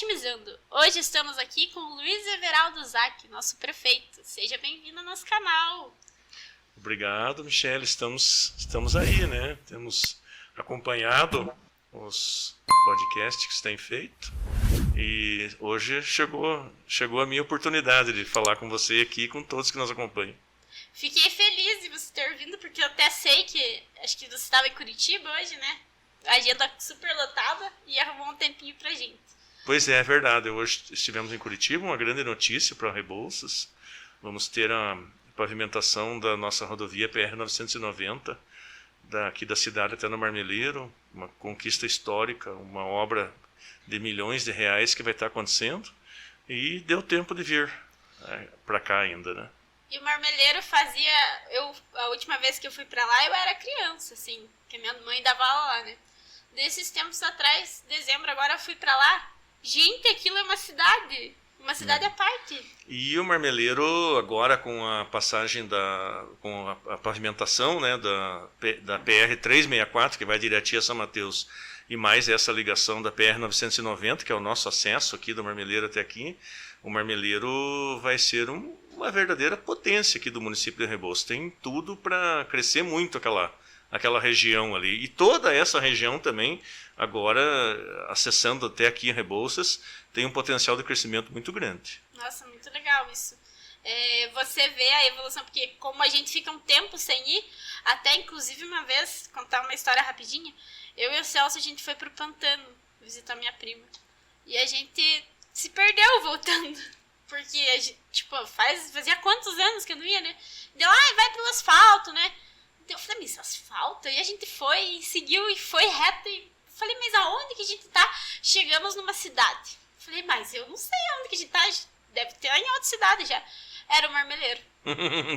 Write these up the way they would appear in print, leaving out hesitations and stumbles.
Otimizando. Hoje estamos aqui com o Luiz Everaldo Zac, nosso prefeito. Seja bem-vindo ao nosso canal. Obrigado, Michele. Estamos aí, né? Temos acompanhado os podcasts que você tem feito e hoje chegou a minha oportunidade de falar com você aqui e com todos que nos acompanham. Fiquei feliz de você ter vindo, porque eu até sei que acho que você estava em Curitiba hoje, né? A agenda super lotada e arrumou um tempinho pra gente. Pois é verdade. Hoje estivemos em Curitiba, uma grande notícia para Rebouças. Vamos ter a pavimentação da nossa rodovia PR-990, daqui da cidade até no Marmeleiro, uma conquista histórica, uma obra de milhões de reais que vai estar acontecendo, e deu tempo de vir para cá ainda, né? E o Marmeleiro a última vez que eu fui pra lá, eu era criança, assim, porque minha mãe dava aula lá, né? Desses tempos atrás, dezembro, agora eu fui pra lá. Gente, aquilo é uma cidade à parte. E o Marmeleiro, agora com a passagem com a pavimentação, né, da PR-364, que vai direto a São Mateus, e mais essa ligação da PR-990, que é o nosso acesso aqui do Marmeleiro até aqui, o Marmeleiro vai ser uma verdadeira potência aqui do município de Rebouças. Tem tudo para crescer muito aquela região ali. E toda essa região também, agora, acessando até aqui em Rebouças, tem um potencial de crescimento muito grande. Nossa, muito legal isso. Você vê a evolução, porque como a gente fica um tempo sem ir, até inclusive uma vez, contar uma história rapidinha, eu e o Celso, a gente foi pro Pantano visitar minha prima. E a gente se perdeu voltando. Porque, fazia quantos anos que eu não ia, né? Deu, vai pelo asfalto, né? Eu falei, mas asfalto? E a gente foi, e seguiu, e foi reto. E falei, mas aonde que a gente tá? Chegamos numa cidade. Falei, mas eu não sei aonde que a gente tá. Deve ter em outra cidade já. Era o Marmeleiro.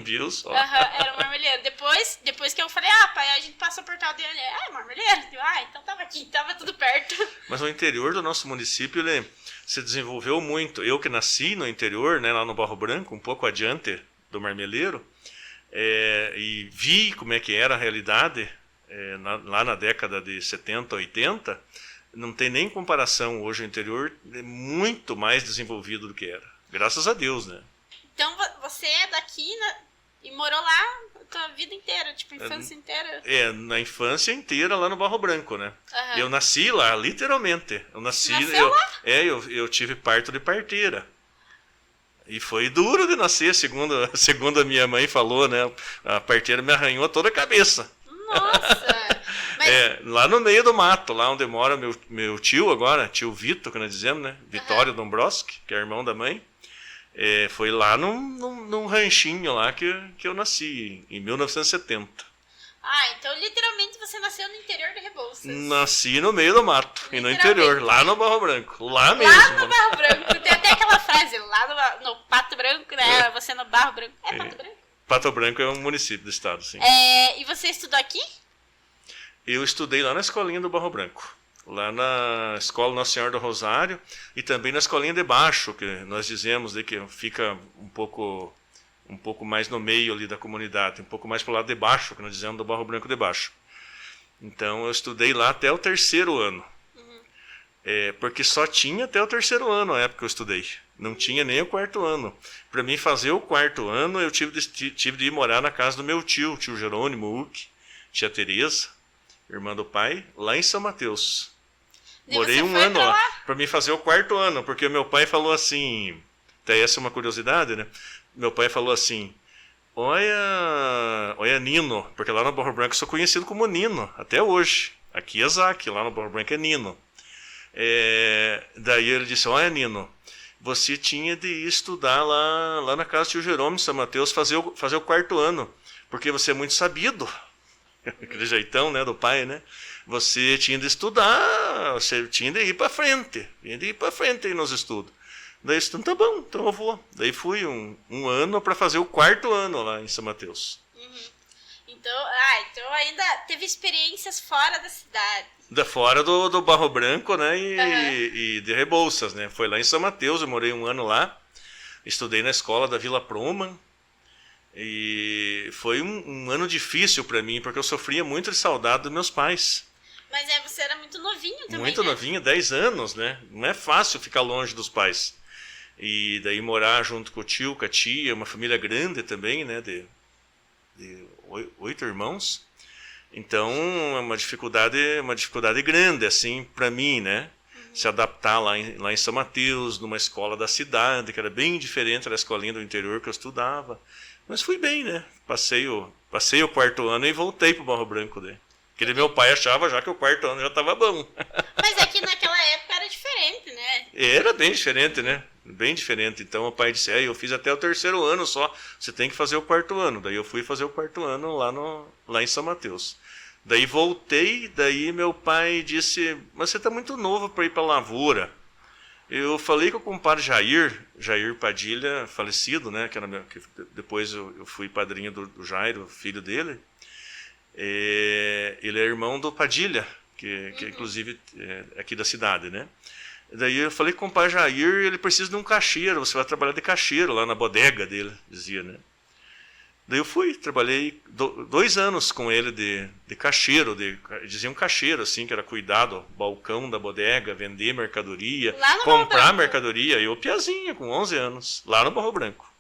Viu só? Era o Marmeleiro. Depois que eu falei, pai, a gente passou por tal dele. É Marmeleiro? Então tava aqui, tava tudo perto. Mas o interior do nosso município, ele se desenvolveu muito. Eu que nasci no interior, né, lá no Barro Branco, um pouco adiante do Marmeleiro, e vi como é que era a realidade lá na década de 70, 80, não tem nem comparação. Hoje o interior é muito mais desenvolvido do que era. Graças a Deus, né? Então você é daqui e morou lá a tua vida inteira, infância inteira? Na infância inteira lá no Barro Branco, né? Uhum. Eu nasci lá, literalmente. Nasceu lá? Eu tive parto de parteira. E foi duro de nascer, segundo a minha mãe falou, né? A parteira me arranhou toda a cabeça. Nossa! Mas... lá no meio do mato, lá onde mora meu tio agora, tio Vitor, que nós dizemos, né? Vitório Dombrowski, que é irmão da mãe. Foi lá num ranchinho lá que eu nasci, em 1970. Então literalmente você nasceu no interior de Rebouças. Nasci no meio do mato, e no interior, lá no Barro Branco, lá mesmo. Lá no Barro Branco, tem até aquela frase, lá no Pato Branco, né, você no Barro Branco. Pato Branco? Pato Branco é um município do estado, sim. E você estudou aqui? Eu estudei lá na escolinha do Barro Branco, lá na Escola Nossa Senhora do Rosário, e também na escolinha de baixo, que nós dizemos que fica um pouco mais no meio ali da comunidade, um pouco mais para o lado de baixo, que nós dizemos do Barro Branco de baixo. Então eu estudei lá até o 3º ano. Uhum. Porque só tinha até o 3º ano a época que eu estudei. Não tinha nem o 4º ano. Para mim fazer o 4º ano, eu tive de ir morar na casa do meu tio Jerônimo Uck, tia Tereza, irmã do pai, lá em São Mateus. Morei um ano lá, para mim fazer o 4º ano, porque meu pai falou assim, até essa é uma curiosidade, né? Meu pai falou assim, olha Nino, porque lá no Barro Branco eu sou conhecido como Nino, até hoje. Aqui é Zac, lá no Barro Branco é Nino. Daí ele disse, olha Nino, você tinha de ir estudar lá na casa do tio Jerônimo, São Mateus, fazer o 4º ano, porque você é muito sabido. Aquele jeitão, né, do pai, né? Você tinha de estudar, você tinha de ir para frente, aí nos estudos. Daí eu disse, tá bom, então eu vou. Daí fui um ano para fazer o 4º ano lá em São Mateus. Uhum. Então ainda teve experiências fora da cidade. Fora do Barro Branco, né, e de Rebouças, né. Foi lá em São Mateus, eu morei um ano lá, estudei na escola da Vila Proman, e foi um ano difícil para mim, porque eu sofria muito de saudade dos meus pais. Mas você era muito novinho também, Muito né? novinho, 10 anos, né? Não é fácil ficar longe dos pais. E daí morar junto com o tio, com a tia, uma família grande também, né? De 8 irmãos. Então, é uma dificuldade grande, assim, para mim, né? Se adaptar lá em São Mateus, numa escola da cidade, que era bem diferente da escolinha do interior que eu estudava. Mas fui bem, né? Passei o 4º ano e voltei para o Barro Branco, né? Porque meu pai achava já que o 4º ano já estava bom. Mas é que naquela época era diferente, né? Era bem diferente, né? Bem diferente. Então o pai disse, eu fiz até o 3º ano só, você tem que fazer o 4º ano. Daí eu fui fazer o 4º ano lá em São Mateus. Daí voltei, daí meu pai disse, mas você está muito novo para ir para a lavoura. Eu falei com o compadre Jair Padilha, falecido, né? Que depois eu fui padrinho do Jairo, filho dele. Ele é irmão do Padilha, que inclusive é aqui da cidade, né? Daí eu falei com o compadre Jair, ele precisa de um caixeiro, você vai trabalhar de caixeiro lá na bodega dele, dizia, né? Daí eu fui, trabalhei 2 anos com ele de caixeiro, dizia um caixeiro, assim, que era cuidar do balcão da bodega, vender mercadoria, comprar mercadoria. Eu, piazinha, com 11 anos, lá no Barro Branco.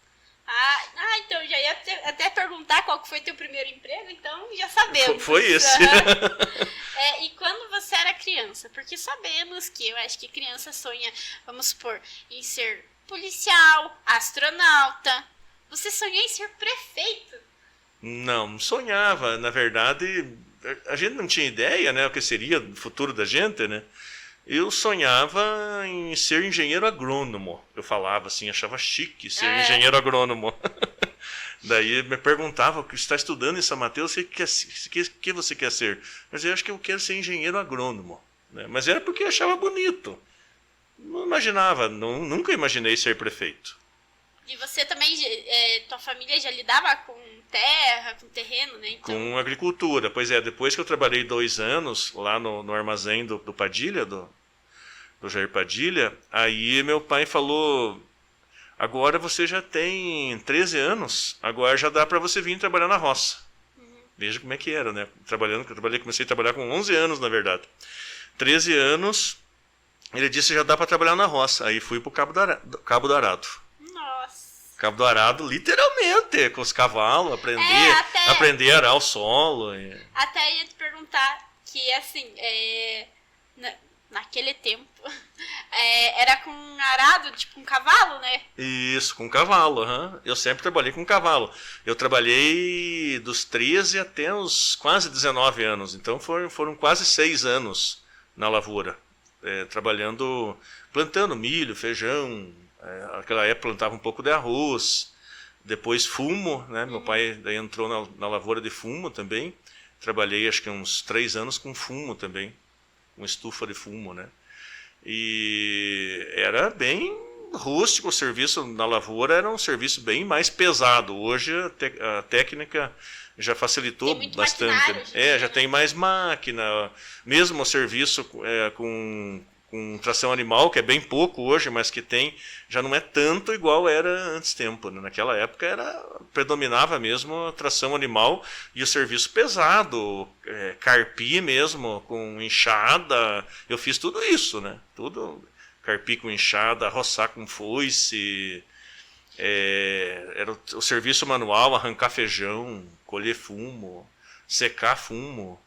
Então já ia até perguntar qual que foi teu primeiro emprego, então já sabemos. Foi esse. E quando você era criança? Porque sabemos que eu acho que criança sonha, vamos supor, em ser policial, astronauta. Você sonhou em ser prefeito? Não sonhava. Na verdade, a gente não tinha ideia, né, o que seria o futuro da gente, né? Eu sonhava em ser engenheiro agrônomo. Eu falava assim, achava chique ser engenheiro agrônomo. Daí me perguntava, o que está estudando em São Mateus, o que você quer ser? Mas eu acho que eu quero ser engenheiro agrônomo, né? Mas era porque eu achava bonito. Não imaginava, nunca imaginei ser prefeito. E você também, tua família já lidava com terra, com terreno, né? Então... Com agricultura. Pois é, depois que eu trabalhei 2 anos lá no armazém do Padilha, do Jair Padilha, aí meu pai falou, agora você já tem 13 anos, agora já dá para você vir trabalhar na roça. Veja como é que era, né? Comecei a trabalhar com 11 anos, na verdade. 13 anos, ele disse, já dá para trabalhar na roça. Aí fui para o Cabo do Arado. Cabo do Arado, literalmente, com os cavalos, aprender a arar o solo. Até ia te perguntar que, assim, naquele tempo, era com arado, tipo um cavalo, né? Isso, com cavalo. Eu sempre trabalhei com cavalo. Eu trabalhei dos 13 até os quase 19 anos. Então foram quase 6 anos na lavoura, trabalhando, plantando milho, feijão. Naquela época plantava um pouco de arroz, depois fumo, né? Meu pai daí entrou na lavoura de fumo também. Trabalhei acho que uns 3 anos com fumo também, uma estufa de fumo, né? E era bem rústico o serviço na lavoura, era um serviço bem mais pesado. Hoje a técnica já facilitou bastante. Já tem mais máquina, mesmo o serviço com tração animal, que é bem pouco hoje, mas que tem, já não é tanto igual era antes tempo, né? Naquela época predominava mesmo a tração animal e o serviço pesado, carpi mesmo, com enxada. Eu fiz tudo isso, né? Tudo, carpi com enxada, roçar com foice, era o serviço manual, arrancar feijão, colher fumo, secar fumo.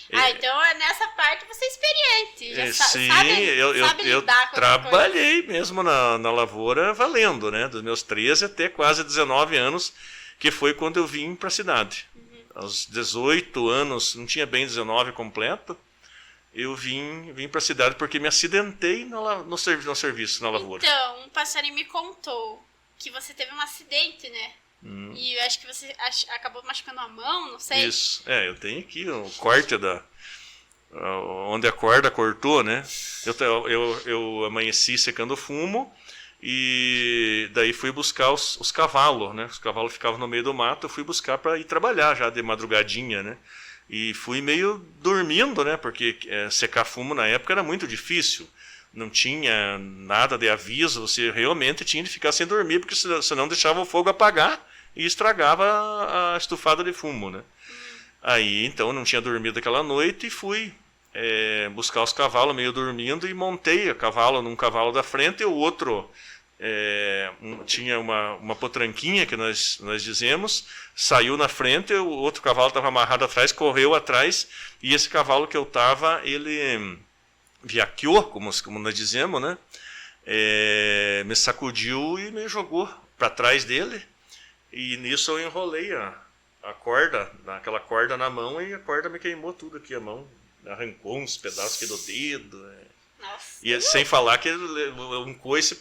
Então nessa parte você é experiente, já sim, sabe lidar com trabalhei mesmo na lavoura valendo, né? Dos meus 13 até quase 19 anos, que foi quando eu vim para a cidade. Aos 18 anos, não tinha bem 19 completo, eu vim para a cidade porque me acidentei no serviço, na lavoura. Então, um passarinho me contou que você teve um acidente, né? E eu acho que você acabou machucando a mão, não sei. Isso, eu tenho aqui o corte onde a corda cortou, né? Eu amanheci secando fumo e daí fui buscar os cavalos, né? Os cavalos ficavam no meio do mato, eu fui buscar para ir trabalhar já de madrugadinha, né? E fui meio dormindo, né? Porque secar fumo na época era muito difícil. Não tinha nada de aviso, você realmente tinha de ficar sem dormir, porque senão deixava o fogo apagar e estragava a estufada de fumo, né? Aí, então, eu não tinha dormido aquela noite e fui buscar os cavalos meio dormindo e montei o cavalo num cavalo da frente e o outro tinha uma potranquinha que nós dizemos, saiu na frente, o outro cavalo estava amarrado atrás, correu atrás e esse cavalo que eu estava, ele viaqueou, como nós dizemos, né? Me sacudiu e me jogou para trás dele e nisso eu enrolei a corda, aquela corda na mão e a corda me queimou tudo aqui, a mão arrancou uns pedaços aqui do dedo. Nossa. E sem falar que um coice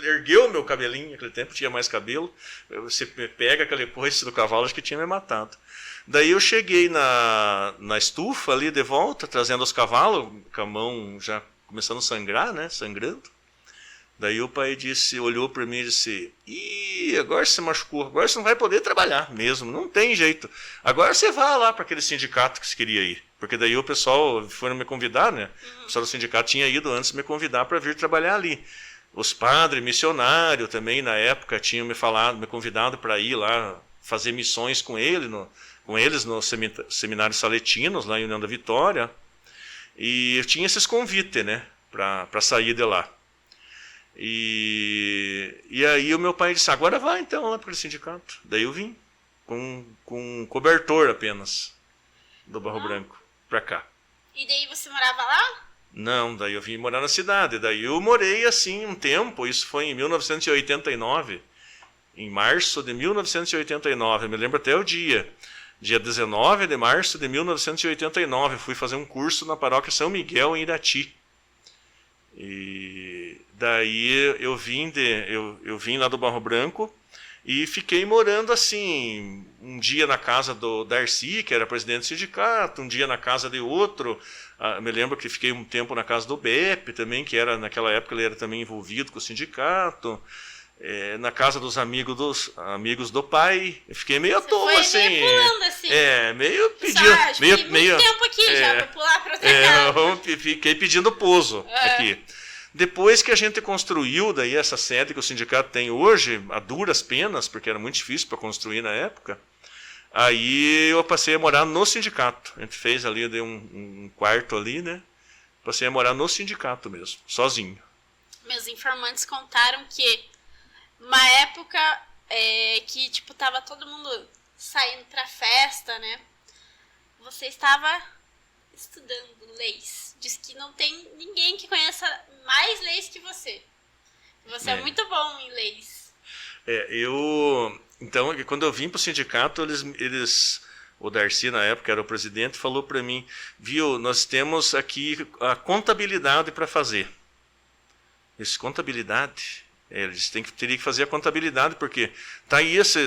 ergueu o meu cabelinho, naquele tempo tinha mais cabelo, você pega aquele coice do cavalo, acho que tinha me matado. Daí eu cheguei na estufa ali de volta, trazendo os cavalos, com a mão já começando a sangrar, né, sangrando. Daí o pai olhou para mim e disse, agora você machucou, agora você não vai poder trabalhar mesmo, não tem jeito. Agora você vai lá para aquele sindicato que você queria ir. Porque daí o pessoal foram me convidar, né? O pessoal do sindicato tinha ido antes me convidar para vir trabalhar ali. Os padres missionários também, na época, tinham me convidado para ir lá fazer missões com eles no seminário Saletinos, lá em União da Vitória. E eu tinha esses convites, né? Para sair de lá. E aí o meu pai disse, agora vai então lá para o sindicato. Daí eu vim, com um cobertor apenas, do Barro Branco, para cá. E daí você morava lá? Não, daí eu vim morar na cidade. Daí eu morei assim um tempo, isso foi em 1989, em março de 1989, eu me lembro até o dia 19 de março de 1989, fui fazer um curso na paróquia São Miguel, em Irati. E daí eu vim lá do Barro Branco e fiquei morando assim, um dia na casa do Darcy, que era presidente do sindicato, um dia na casa de outro. Me lembro que fiquei um tempo na casa do Beppe também, que era naquela época ele era também envolvido com o sindicato. Na casa dos amigos do pai. Eu fiquei meio à toa, assim. Meio pulando, assim. Meio pedindo. Meio tempo aqui já, vou pular para outra casa. Fiquei pedindo pouso aqui. Depois que a gente construiu daí essa sede que o sindicato tem hoje, a duras penas, porque era muito difícil para construir na época, aí eu passei a morar no sindicato. A gente fez ali um quarto ali, né? Passei a morar no sindicato mesmo, sozinho. Meus informantes contaram que uma época que tipo tava todo mundo saindo para festa, né? Você estava estudando leis. Diz que não tem ninguém que conheça mais leis que você. Você é muito bom em leis. Então, quando eu vim para o sindicato, o Darcy, na época, era o presidente, falou para mim, viu, nós temos aqui a contabilidade para fazer. Isso, contabilidade? Eles teria que fazer a contabilidade, porque tá aí esse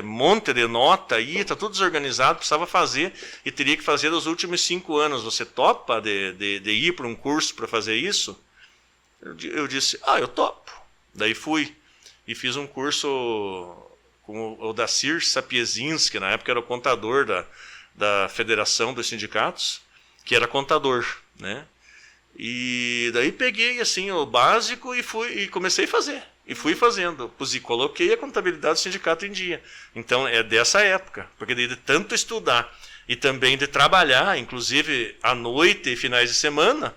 monte de nota aí, tá tudo desorganizado, precisava fazer, e teria que fazer dos últimos 5 anos. Você topa de ir para um curso para fazer isso? Eu disse, eu topo. Daí fui e fiz um curso com o Dacir Sapiezinski, que na época era o contador da Federação dos Sindicatos, que era contador, né? E daí peguei assim o básico e comecei a fazer. E fui fazendo. E coloquei a contabilidade do sindicato em dia. Então é dessa época. Porque de tanto estudar e também de trabalhar, inclusive à noite e finais de semana,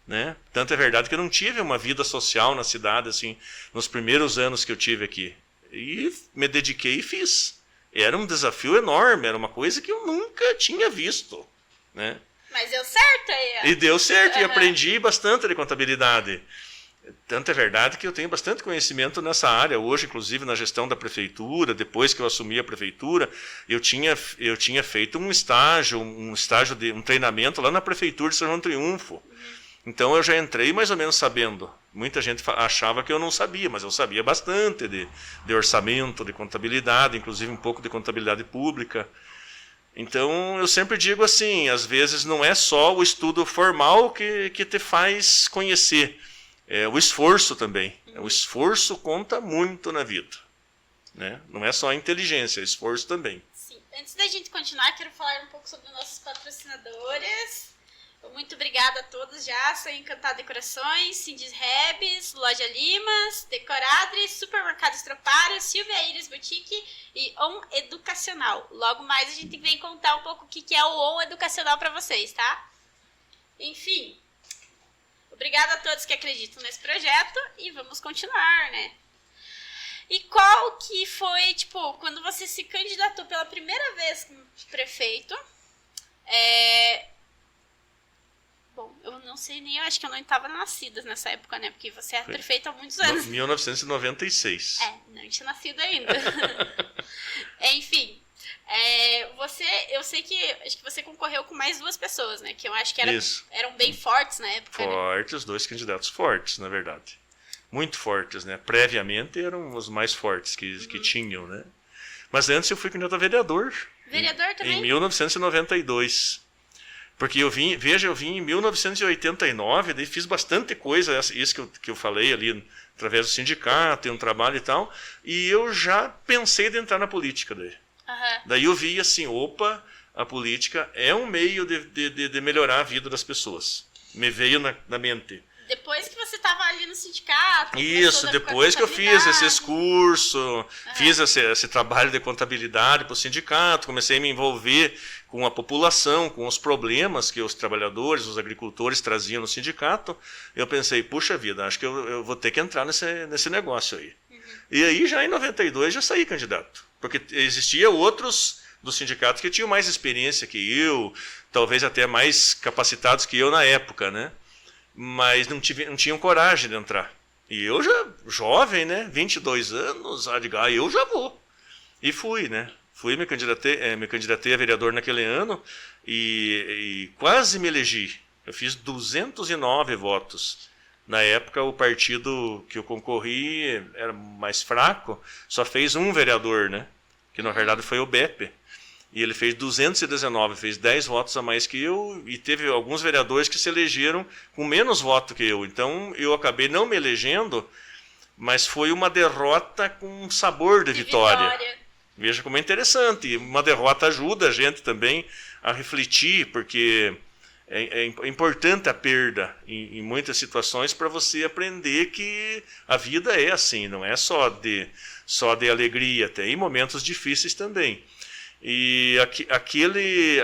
né? Tanto é verdade que eu não tive uma vida social na cidade assim, nos primeiros anos que eu tive aqui. E me dediquei e fiz. Era um desafio enorme, era uma coisa que eu nunca tinha visto, né? Mas deu certo aí. E deu certo, e aprendi bastante de contabilidade. Tanto é verdade que eu tenho bastante conhecimento nessa área. Hoje, inclusive, na gestão da prefeitura, depois que eu assumi a prefeitura, eu tinha feito um treinamento lá na prefeitura de São João do Triunfo. Então eu já entrei mais ou menos sabendo. Muita gente achava que eu não sabia, mas eu sabia bastante de orçamento, de contabilidade, inclusive um pouco de contabilidade pública. Então, eu sempre digo assim, às vezes não é só o estudo formal que te faz conhecer, é o esforço também. O esforço conta muito na vida, né? Não é só a inteligência, é o esforço também. Sim. Antes da gente continuar, quero falar um pouco sobre nossos patrocinadores. Muito obrigada a todos já, sou Encantada Decorações, Cindis Rebes, Loja Limas, Decoradres, Supermercado Estropário, Silvia Iris Boutique e On Educacional. Logo mais a gente vem contar um pouco o que é o On Educacional para vocês, tá? Enfim, obrigada a todos que acreditam nesse projeto e vamos continuar, né? E qual que foi, tipo, quando você se candidatou pela primeira vez como prefeito? Bom, eu não sei nem, eu acho que eu não estava nascida nessa época, né? Porque você é prefeito há muitos anos. 1996. Não tinha nascido ainda. Enfim, eu sei que, acho que você concorreu com mais 2 pessoas, né? Que eu acho que eram bem fortes na época, Fortes, né? 2 candidatos fortes, na verdade. Muito fortes, né? Previamente eram os mais fortes que tinham, né? Mas antes eu fui candidato a vereador. Vereador também? Em 1992. Porque eu vim em 1989, daí fiz bastante coisa, isso que eu falei ali, através do sindicato, um trabalho e tal, e eu já pensei de entrar na política daí. Uhum. Daí eu vi assim, opa, a política é um meio de melhorar a vida das pessoas. Me veio na mente. Depois que você estava ali no sindicato... Isso, depois que eu fiz esses cursos, fiz esse trabalho de contabilidade para o sindicato, comecei a me envolver com a população, com os problemas que os trabalhadores, os agricultores traziam no sindicato, eu pensei, puxa vida, acho que eu vou ter que entrar nesse negócio aí. Uhum. E aí, já em 92, já saí candidato, porque existia outros do sindicato que tinham mais experiência que eu, talvez até mais capacitados que eu na época, né? Mas não tinham coragem de entrar. E eu já, jovem, né, 22 anos, eu já vou. E fui, né? Me candidatei a vereador naquele ano e quase me elegi. Eu fiz 209 votos. Na época, o partido que eu concorri era mais fraco, só fez um vereador, né? Que na verdade foi o Beppe. E ele fez 219, fez 10 votos a mais que eu, e teve alguns vereadores que se elegeram com menos voto que eu. Então, eu acabei não me elegendo, mas foi uma derrota com sabor de vitória. Veja como é interessante. Uma derrota ajuda a gente também a refletir, porque é importante a perda em muitas situações para você aprender que a vida é assim, não é só de alegria, tem momentos difíceis também. E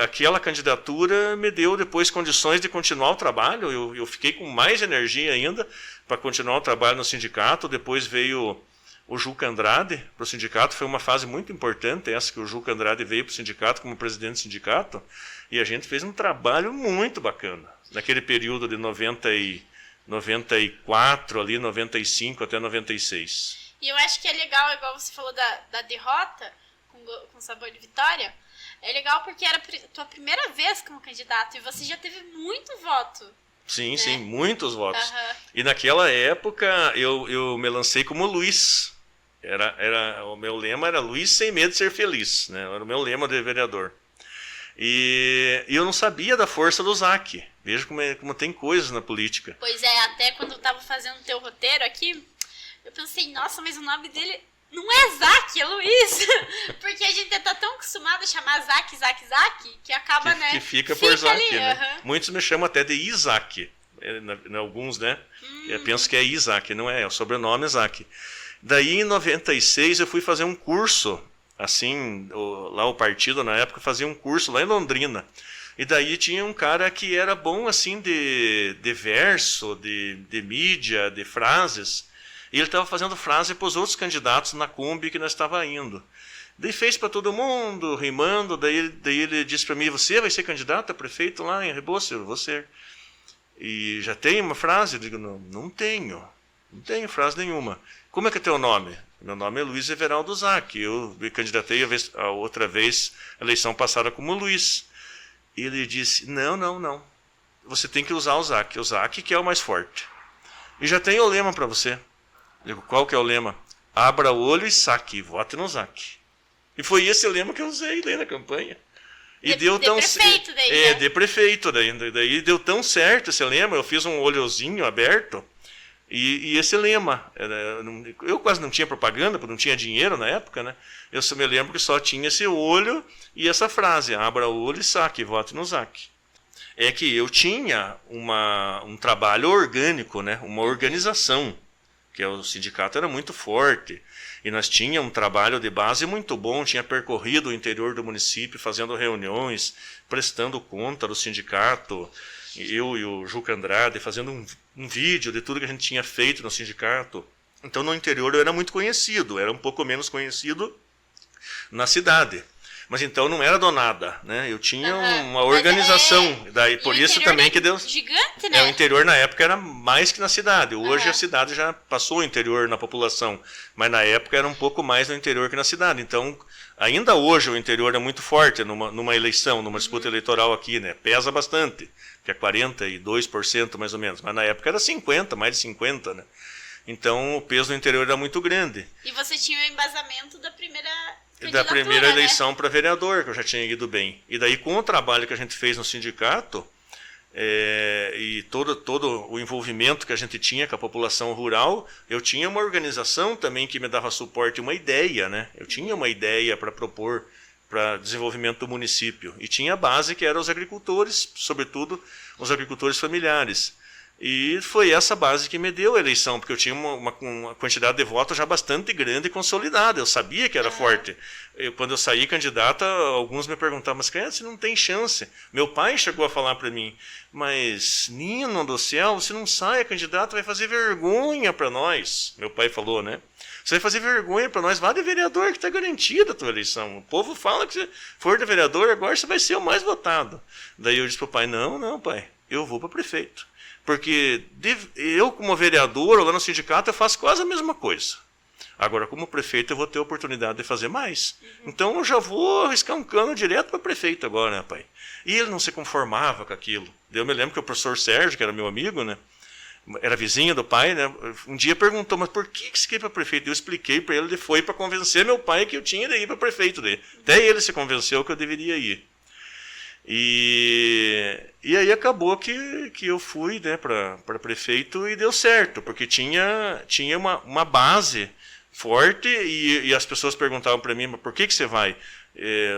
aquela candidatura me deu depois condições de continuar o trabalho. Eu fiquei com mais energia ainda para continuar o trabalho no sindicato. Depois veio o Juca Andrade para o sindicato. Foi uma fase muito importante essa, que o Juca Andrade veio para o sindicato como presidente do sindicato. E a gente fez um trabalho muito bacana. Naquele período de 94, ali, 95 até 96. E eu acho que é legal, igual você falou da derrota, com sabor de vitória, é legal porque era a tua primeira vez como candidato e você já teve muito voto. Sim, né? Sim, muitos votos. Uhum. E naquela época eu me lancei como Luiz. O meu lema era Luiz sem medo de ser feliz, né? Era o meu lema de vereador. E eu não sabia da força do Zac. Veja como tem coisas na política. Pois é, até quando eu estava fazendo o teu roteiro aqui, eu pensei, nossa, mas o nome dele não é Zac, é Luiz. Porque a gente tá tão acostumado a chamar Zac, que acaba, né? Que fica por Zac, ali, né? Muitos me chamam até de Isaac. Alguns, né? Eu penso que é Isaac, não é? É o sobrenome Zac. Daí, em 96, eu fui fazer um curso, assim, lá o partido, na época, fazia um curso lá em Londrina. E daí tinha um cara que era bom, assim, de verso, de mídia, de frases. E ele estava fazendo frase para os outros candidatos na Kombi que nós estava indo. Daí fez para todo mundo, rimando. Daí ele disse para mim, você vai ser candidato a prefeito lá em Rebouças? Eu vou ser. E já tem uma frase? Eu digo, não tenho frase nenhuma. Como é que é teu nome? Meu nome é Luiz Everaldo Zac. Eu me candidatei a outra vez, a eleição passada, como Luiz. E ele disse, não. Você tem que usar o Zac que é o mais forte. E já tem o lema para você. Eu digo, qual que é o lema? Abra o olho e saque, vote no Zac. E foi esse o lema que eu usei daí na campanha. E deu tão prefeito daí, né? de prefeito daí deu tão certo esse lema, eu fiz um olhozinho aberto e esse lema, eu quase não tinha propaganda, porque não tinha dinheiro na época, né? Eu só me lembro que só tinha esse olho e essa frase, abra o olho e saque, vote no Zac. É que eu tinha um trabalho orgânico, né? Uma organização, que o sindicato era muito forte, e nós tínhamos um trabalho de base muito bom, tinha percorrido o interior do município, fazendo reuniões, prestando conta do sindicato, eu e o Juca Andrade, fazendo um vídeo de tudo que a gente tinha feito no sindicato. Então, no interior eu era muito conhecido, era um pouco menos conhecido na cidade. Mas então não era do nada, né? Eu tinha uma organização, daí por isso também que deu gigante, né? O interior na época era mais que na cidade. Hoje a cidade já passou o interior na população, mas na época era um pouco mais no interior que na cidade. Então, ainda hoje o interior é muito forte numa eleição, numa disputa eleitoral aqui, né? Pesa bastante, que é 42% mais ou menos, mas na época era 50, mais de 50, né? Então, o peso do interior era muito grande. E você tinha o embasamento da primeira eleição, né? Para vereador, que eu já tinha ido bem. E daí, com o trabalho que a gente fez no sindicato, e todo o envolvimento que a gente tinha com a população rural, eu tinha uma organização também que me dava suporte, uma ideia, né? Eu tinha uma ideia para propor para desenvolvimento do município. E tinha a base que eram os agricultores, sobretudo os agricultores familiares. E foi essa base que me deu a eleição, porque eu tinha uma quantidade de votos já bastante grande e consolidada. Eu sabia que era forte. Quando eu saí candidata, alguns me perguntavam, mas você não tem chance. Meu pai chegou a falar para mim, mas Nino do céu, você não sai candidato, vai fazer vergonha para nós. Meu pai falou, né? Você vai fazer vergonha para nós, vá de vereador que está garantida a tua eleição. O povo fala que se for de vereador, agora você vai ser o mais votado. Daí eu disse para o pai, não pai, eu vou para prefeito. Porque eu, como vereador, lá no sindicato, eu faço quase a mesma coisa. Agora, como prefeito, eu vou ter a oportunidade de fazer mais. Então, eu já vou arriscar um cano direto para prefeito agora, né, pai? E ele não se conformava com aquilo. Eu me lembro que o professor Sérgio, que era meu amigo, né, era vizinho do pai, né, um dia perguntou, mas por que você quer ir para prefeito? Eu expliquei para ele, ele foi para convencer meu pai que eu tinha de ir para prefeito dele. Até ele se convenceu que eu deveria ir. E aí acabou que eu fui, né, para prefeito e deu certo, porque tinha uma base forte e as pessoas perguntavam para mim, mas por que você vai?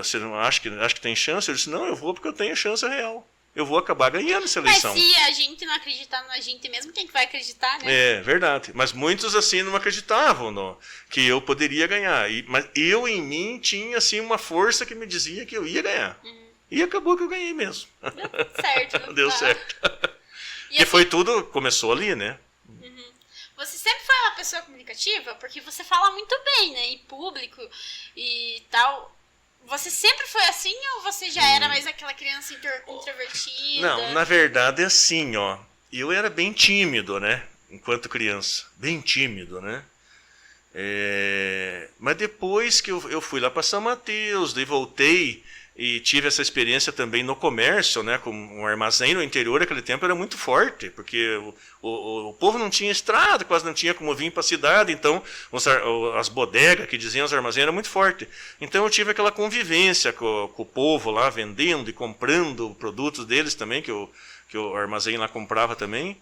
Você não acha que tem chance? Eu disse, não, eu vou porque eu tenho chance real. Eu vou acabar ganhando essa eleição. Mas se a gente não acreditar na gente mesmo, quem que vai acreditar, né? É verdade. Mas muitos assim não acreditavam que eu poderia ganhar. Mas eu em mim tinha assim uma força que me dizia que eu ia ganhar. E acabou que eu ganhei mesmo. Deu certo. Deu certo. E assim, foi tudo, começou ali, né? Você sempre foi uma pessoa comunicativa? Porque você fala muito bem, né? Em público e tal. Você sempre foi assim ou você já era mais aquela criança introvertida? Não, na verdade é assim, ó. Eu era bem tímido, né? Enquanto criança. Bem tímido, né? Mas depois que eu fui lá para São Mateus, daí voltei e tive essa experiência também no comércio, né? Com um armazém no interior, naquele tempo era muito forte, porque o povo não tinha estrada, quase não tinha como vir para a cidade, então as bodegas que diziam os armazéns eram muito fortes. Então eu tive aquela convivência com o povo lá, vendendo e comprando produtos deles também, que o armazém lá comprava também.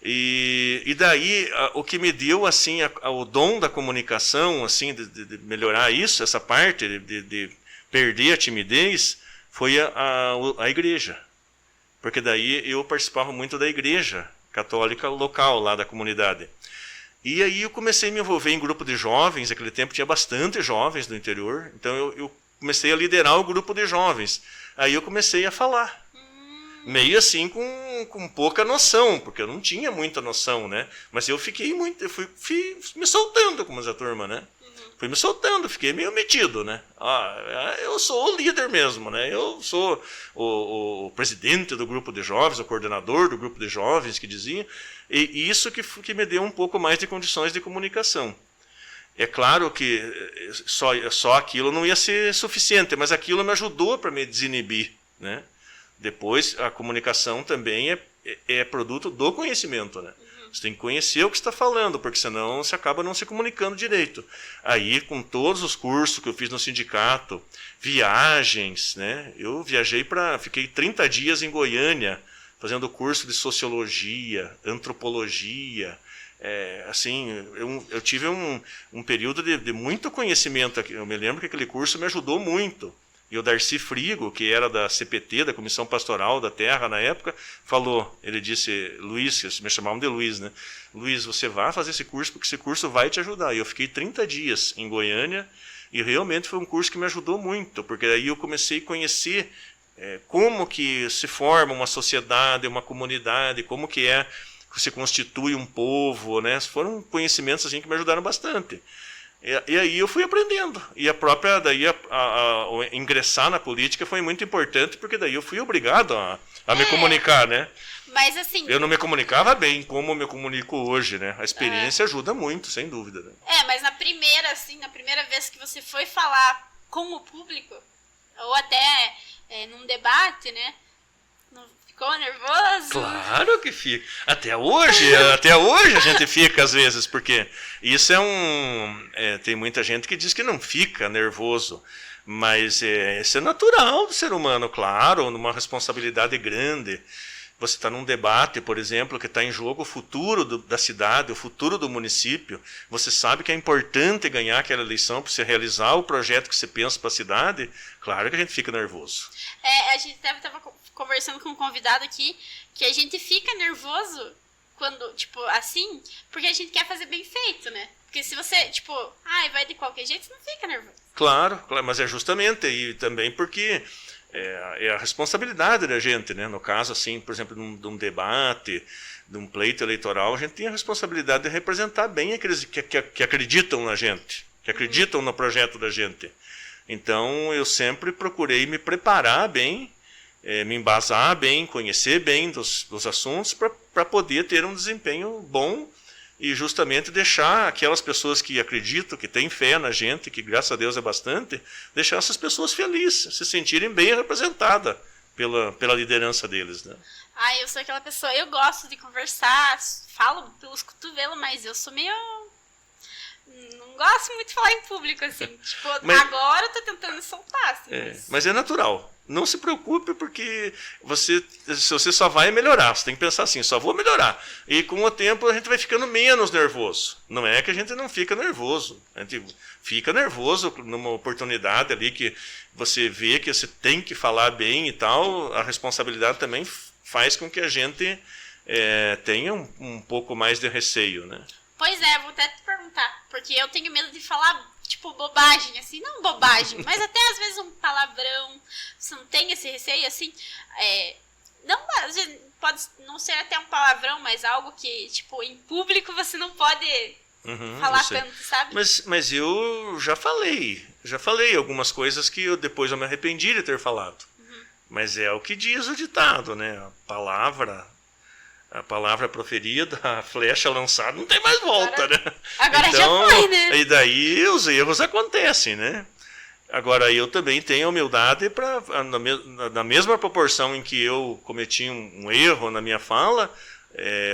E daí o que me deu assim o dom da comunicação, assim, de melhorar isso, essa parte de perder a timidez, foi a igreja. Porque daí eu participava muito da igreja católica local lá da comunidade. E aí eu comecei a me envolver em grupo de jovens, naquele tempo tinha bastante jovens no interior, então eu comecei a liderar o grupo de jovens. Aí eu comecei a falar. Meio assim com pouca noção, porque eu não tinha muita noção, né? Mas eu fui me soltando, como diz a turma, né? Fui me soltando, fiquei meio metido, né? Eu sou o líder mesmo, né? Eu sou o presidente do grupo de jovens, o coordenador do grupo de jovens, que dizia. E isso que me deu um pouco mais de condições de comunicação. É claro que só aquilo não ia ser suficiente, mas aquilo me ajudou para me desinibir, né? Depois, a comunicação também é produto do conhecimento, né? Você tem que conhecer o que está falando, porque senão você acaba não se comunicando direito. Aí, com todos os cursos que eu fiz no sindicato, viagens, né? Eu fiquei 30 dias em Goiânia, fazendo curso de sociologia, antropologia. Assim, eu tive um período de muito conhecimento. Eu me lembro que aquele curso me ajudou muito. E o Darcy Frigo, que era da CPT, da Comissão Pastoral da Terra na época, falou, ele disse, Luiz, que me chamavam de Luiz, né? Luiz, você vai fazer esse curso porque esse curso vai te ajudar. E eu fiquei 30 dias em Goiânia e realmente foi um curso que me ajudou muito, porque aí eu comecei a conhecer como que se forma uma sociedade, uma comunidade, como que se constitui um povo, né? Foram conhecimentos assim que me ajudaram bastante. E aí eu fui aprendendo. E a própria, daí ingressar na política foi muito importante, porque daí eu fui obrigado a me comunicar, né? Mas assim... Eu não me comunicava bem como eu me comunico hoje, né? A experiência ajuda muito, sem dúvida. Né? Mas na primeira vez que você foi falar com o público, ou até num debate, né? Não ficou nervoso? Claro que fica. Até hoje a gente fica às vezes, porque isso tem muita gente que diz que não fica nervoso, mas isso é natural do ser humano, claro, numa responsabilidade grande. Você está num debate, por exemplo, que está em jogo o futuro da cidade, o futuro do município. Você sabe que é importante ganhar aquela eleição para você realizar o projeto que você pensa para a cidade. Claro que a gente fica nervoso. A gente estava conversando com um convidado aqui, que a gente fica nervoso quando, tipo, assim, porque a gente quer fazer bem feito, né? Porque se você, tipo, vai de qualquer jeito, você não fica nervoso. Claro, mas é justamente, e também porque... É a responsabilidade da gente, né? No caso, assim, por exemplo, de um debate, de um pleito eleitoral, a gente tem a responsabilidade de representar bem aqueles que acreditam na gente, que acreditam no projeto da gente. Então, eu sempre procurei me preparar bem, me embasar bem, conhecer bem dos assuntos para poder ter um desempenho bom e justamente deixar aquelas pessoas que acreditam, que têm fé na gente, que graças a Deus é bastante, deixar essas pessoas felizes, se sentirem bem representadas pela liderança deles, né? Eu sou aquela pessoa, eu gosto de conversar, falo pelos cotovelos, mas eu sou meio... Não gosto muito de falar em público, assim. Tipo, agora eu tô tentando soltar, assim. Mas é natural. Não se preocupe, porque você só vai melhorar. Você tem que pensar assim, só vou melhorar. E com o tempo a gente vai ficando menos nervoso. Não é que a gente não fica nervoso. A gente fica nervoso numa oportunidade ali que você vê que você tem que falar bem e tal. A responsabilidade também faz com que a gente tenha um pouco mais de receio, né? Pois é, vou até te perguntar. Porque eu tenho medo de falar... Tipo, bobagem, assim, não bobagem, mas até às vezes um palavrão, você não tem esse receio, assim, não, pode não ser até um palavrão, mas algo que, tipo, em público você não pode falar tanto, sabe? Mas eu já falei algumas coisas que depois eu me arrependi de ter falado, mas é o que diz o ditado, né, a palavra proferida, a flecha lançada, não tem mais volta, né? Agora então, já foi, né? E daí os erros acontecem, né? Agora, eu também tenho humildade para, na mesma proporção em que eu cometi um erro na minha fala,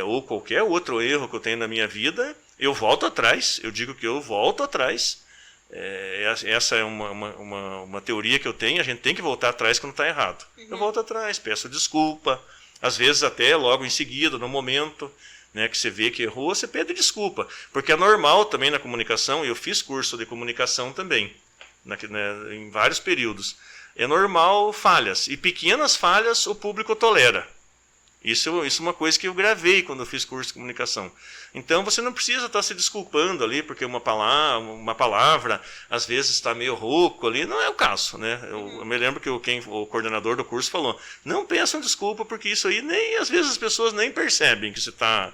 ou qualquer outro erro que eu tenho na minha vida, eu volto atrás, eu digo que eu volto atrás. Essa é uma teoria que eu tenho, a gente tem que voltar atrás quando está errado. Eu volto atrás, peço desculpa, às vezes até logo em seguida, no momento, né, que você vê que errou, você pede desculpa. Porque é normal também na comunicação, eu fiz curso de comunicação também, em vários períodos. É normal falhas, e pequenas falhas o público tolera. Isso é uma coisa que eu gravei quando eu fiz curso de comunicação. Então você não precisa estar se desculpando ali, porque uma palavra às vezes está meio rouco ali, não é o caso, né? Eu me lembro que o coordenador do curso falou, não peçam desculpa, porque isso aí às vezes as pessoas nem percebem que você está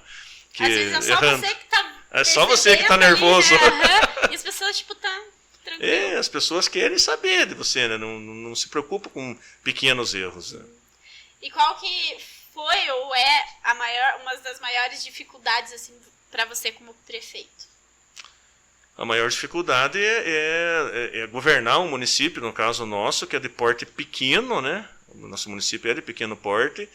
às vezes é só errando. Você que está é só você que está nervoso. Né? E as pessoas, tipo, tá tranquilo. As pessoas querem saber de você, né? Não se preocupa com pequenos erros. Né? E qual que foi ou é uma das maiores dificuldades assim para você como prefeito? A maior dificuldade é governar um município, no caso nosso, que é de porte pequeno, né? O nosso município é de pequeno porte,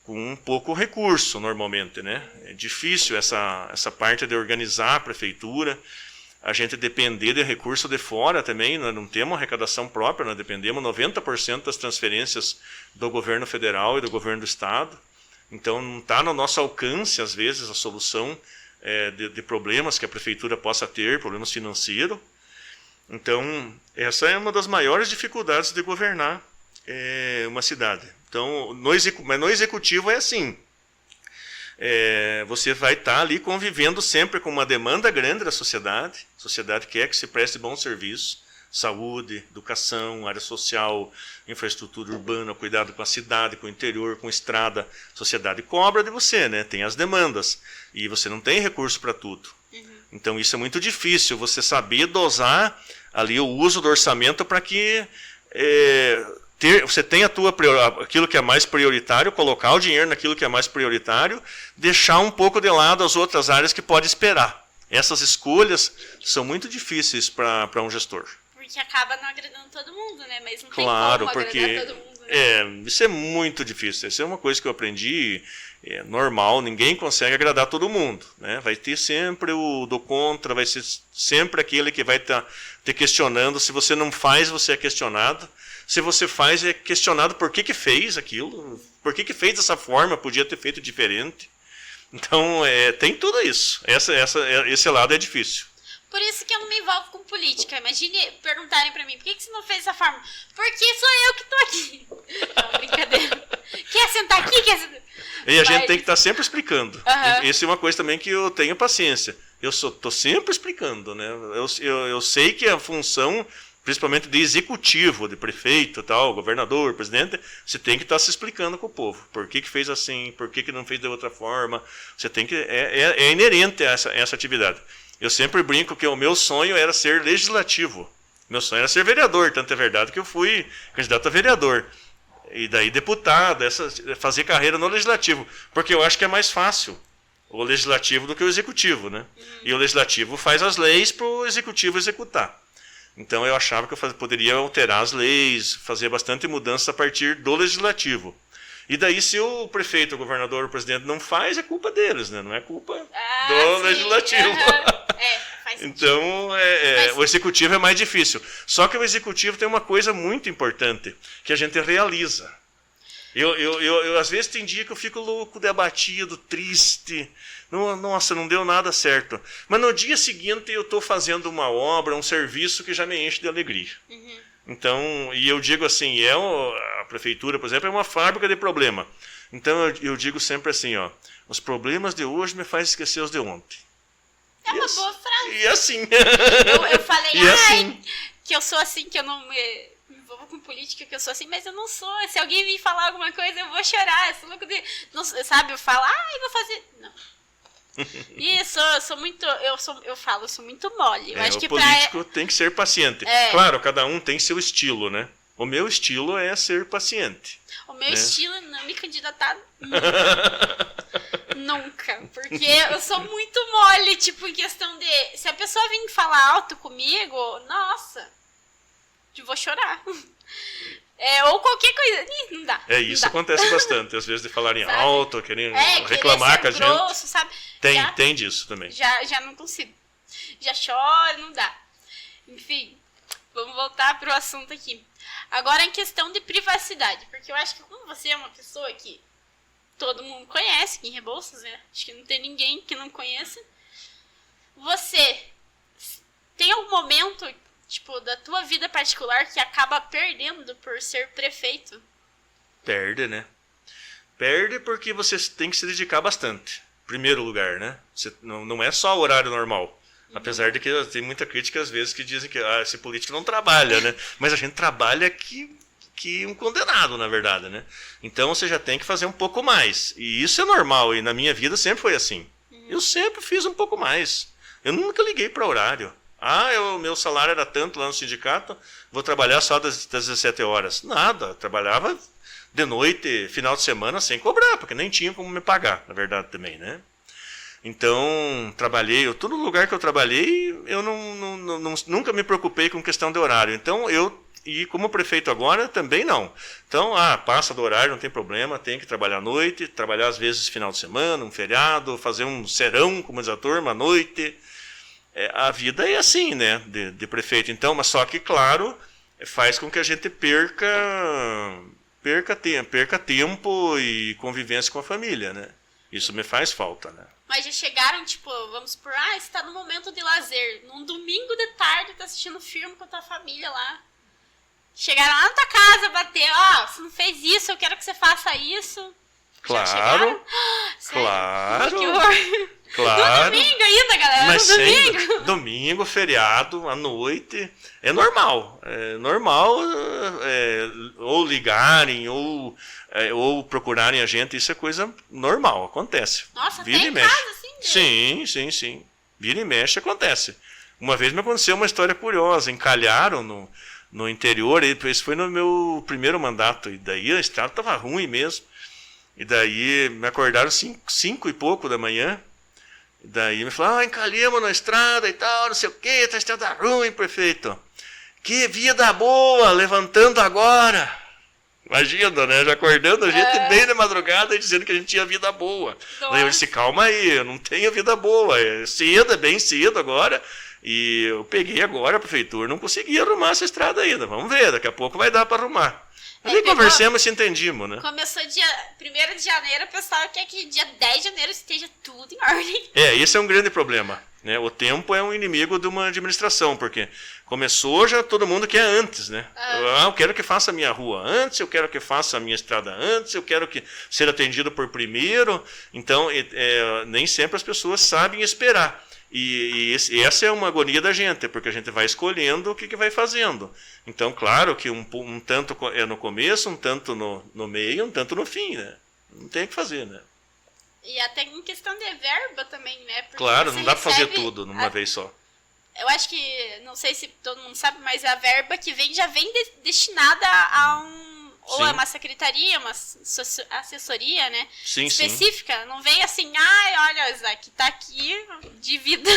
com pouco recurso normalmente, né? É difícil essa parte de organizar a prefeitura, a gente depender de recurso de fora também, nós não temos arrecadação própria, nós dependemos 90% das transferências do governo federal e do governo do estado, então não está no nosso alcance, às vezes, a solução de problemas que a prefeitura possa ter, problemas financeiros. Então, essa é uma das maiores dificuldades de governar uma cidade. Então, mas no executivo é assim. Você vai estar ali convivendo sempre com uma demanda grande da sociedade. A sociedade quer que se preste bom serviço. A saúde, educação, área social, infraestrutura urbana, cuidado com a cidade, com o interior, com estrada. A sociedade cobra de você, né? Tem as demandas. E você não tem recurso para tudo. Então isso é muito difícil, você saber dosar ali o uso do orçamento para que você tenha aquilo que é mais prioritário, colocar o dinheiro naquilo que é mais prioritário, deixar um pouco de lado as outras áreas que pode esperar. Essas escolhas são muito difíceis para um gestor. Porque acaba não agradando todo mundo, né? Mas não tem Claro, como porque agradar todo mundo, né? isso é muito difícil. Isso é uma coisa que eu aprendi, normal, ninguém consegue agradar todo mundo, né? Vai ter sempre o do contra, vai ser sempre aquele que vai estar te questionando. Se você não faz, você é questionado. Se você faz, é questionado por que fez aquilo, por que fez dessa forma, podia ter feito diferente. Então, tem tudo isso. Esse lado é difícil. Por isso que eu não me envolvo com política. Imagine perguntarem pra mim, por que você não fez dessa forma? Porque sou eu que tô aqui. Não, brincadeira. Quer sentar aqui? E a gente tem que estar sempre explicando. Essa é uma coisa também que eu tenho paciência. Eu estou sempre explicando, né? Eu sei que a função, principalmente de executivo, de prefeito, tal, governador, presidente, você tem que estar se explicando com o povo. Por que fez assim? Por que não fez de outra forma? Você tem que é inerente a essa atividade. Eu sempre brinco que o meu sonho era ser legislativo. Meu sonho era ser vereador, tanto é verdade que eu fui candidato a vereador. E daí deputado, fazer carreira no legislativo. Porque eu acho que é mais fácil o legislativo do que o executivo, né? E o legislativo faz as leis para o executivo executar. Então eu achava que eu poderia alterar as leis, fazer bastante mudança a partir do legislativo. E daí, se o prefeito, o governador, o presidente não faz, é culpa deles, né? Não é culpa do legislativo. Faz sentido. Então, o executivo é mais difícil. Só que o executivo tem uma coisa muito importante, que a gente realiza. Eu às vezes tem dia que eu fico louco, abatido, triste. Nossa, não deu nada certo. Mas no dia seguinte eu estou fazendo uma obra, um serviço que já me enche de alegria. Então, e eu digo assim, a prefeitura, por exemplo, é uma fábrica de problema. Então eu digo sempre assim, os problemas de hoje me fazem esquecer os de ontem. É uma boa frase. E assim. Eu falei, assim. que eu sou assim, que eu não me envolvo com política, que eu sou assim, mas eu não sou. Se alguém vir falar alguma coisa, eu vou chorar. Eu sou louco de. Não, sabe, eu falo, eu vou fazer. Não. E eu sou muito. Eu sou muito mole. Eu acho que o político tem que ser paciente. Claro, cada um tem seu estilo, né? O meu estilo é ser paciente. O meu estilo é não me candidatar nunca. Porque eu sou muito mole, tipo, em questão de. Se a pessoa vir falar alto comigo, nossa, eu vou chorar. Ou qualquer coisa. Não dá. Isso acontece bastante, às vezes de falarem alto, querendo reclamar com a gente. Grosso, sabe? Tem disso também. Já não consigo. Já choro, não dá. Enfim, vamos voltar pro assunto aqui. Agora em questão de privacidade, porque eu acho que como você é uma pessoa que todo mundo conhece aqui em Rebouças, né? Acho que não tem ninguém que não conheça. Você tem algum momento, tipo, da tua vida particular que acaba perdendo por ser prefeito? Perde, né? Perde porque você tem que se dedicar bastante. Primeiro lugar, né? Não é só o horário normal. Apesar de que tem muita crítica às vezes que dizem que esse político não trabalha, né? Mas a gente trabalha que um condenado, na verdade, né? Então você já tem que fazer um pouco mais. E isso é normal, e na minha vida sempre foi assim. Eu sempre fiz um pouco mais. Eu nunca liguei para horário. Meu salário era tanto lá no sindicato, vou trabalhar só das 17 horas. Nada, eu trabalhava de noite, final de semana, sem cobrar, porque nem tinha como me pagar, na verdade também, né? Então, todo lugar que eu trabalhei, eu nunca me preocupei com questão de horário. Então, e como prefeito agora, também não. Então, passa do horário, não tem problema, tem que trabalhar à noite, trabalhar às vezes final de semana, um feriado, fazer um serão, como diz a turma, à noite. A vida é assim, né, de prefeito. Então, mas só que, claro, faz com que a gente perca tempo e convivência com a família, né? Isso me faz falta, né? Mas já chegaram, tipo, vamos supor, você tá no momento de lazer, num domingo de tarde, tá assistindo filme com a tua família lá. Chegaram lá na tua casa, bater, você não fez isso, eu quero que você faça isso. Claro, já chegaram? claro. Que horror. Claro. No domingo ainda, galera. Mas no domingo. Domingo, feriado, à noite, é normal. É normal ou ligarem, ou procurarem a gente, isso é coisa normal, acontece. Nossa, Vira até e em mexe. casa, assim? Sim. Vira e mexe, acontece. Uma vez me aconteceu uma história curiosa, encalharam no interior, isso foi no meu primeiro mandato, e daí a estrada estava ruim mesmo. E daí me acordaram 5 e pouco da manhã. E daí me falaram, encalhamos na estrada e tal, não sei o que, a estrada ruim, prefeito. Que vida boa, levantando agora. Imagina, né? Já acordando a gente bem de madrugada e dizendo que a gente tinha vida boa. Daí eu disse, calma aí, eu não tenho vida boa. É cedo, é bem cedo agora. E eu peguei agora a prefeitura, não consegui arrumar essa estrada ainda. Vamos ver, daqui a pouco vai dar para arrumar. Aí conversamos e se entendimos, né? Começou dia 1º de janeiro, o pessoal quer que dia 10 de janeiro esteja tudo em ordem. Esse é um grande problema, né? O tempo é um inimigo de uma administração, porque começou já todo mundo quer antes, né? Eu quero que faça a minha rua antes, eu quero que faça a minha estrada antes, eu quero que ser atendido por primeiro. Então, nem sempre as pessoas sabem esperar. E essa é uma agonia da gente, porque a gente vai escolhendo o que vai fazendo. Então, claro que um tanto é no começo, um tanto no meio, um tanto no fim, né? Não tem o que fazer, né? E até em questão de verba também, né? Porque claro, não dá para fazer tudo numa vez só. Eu acho que, não sei se todo mundo sabe, mas a verba que vem já vem destinada a ou a uma secretaria, uma assessoria, né? Sim, específica. Não vem assim, olha, Isaac, tá aqui, divida.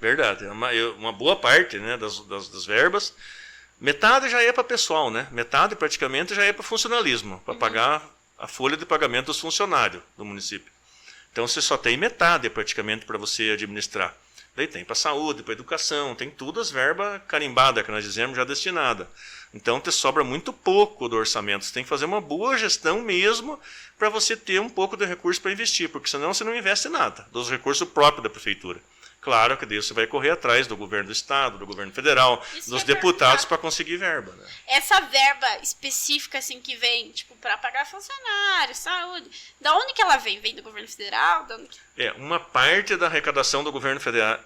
Verdade. Uma boa parte, né, das verbas, metade já é para pessoal, né? Metade praticamente já é para funcionalismo, para pagar a folha de pagamento dos funcionários do município. Então você só tem metade praticamente para você administrar. Daí tem para saúde, para educação, tem tudo as verbas carimbadas que nós dizemos já destinada. Então te sobra muito pouco do orçamento. Você tem que fazer uma boa gestão mesmo para você ter um pouco de recurso para investir, porque senão você não investe nada dos recursos próprios da prefeitura. Claro que daí você vai correr atrás do governo do estado, do governo federal, dos deputados para conseguir verba. Né? Essa verba específica assim que vem, tipo, para pagar funcionários, saúde, da onde que ela vem? Vem do governo federal? Uma parte da arrecadação do governo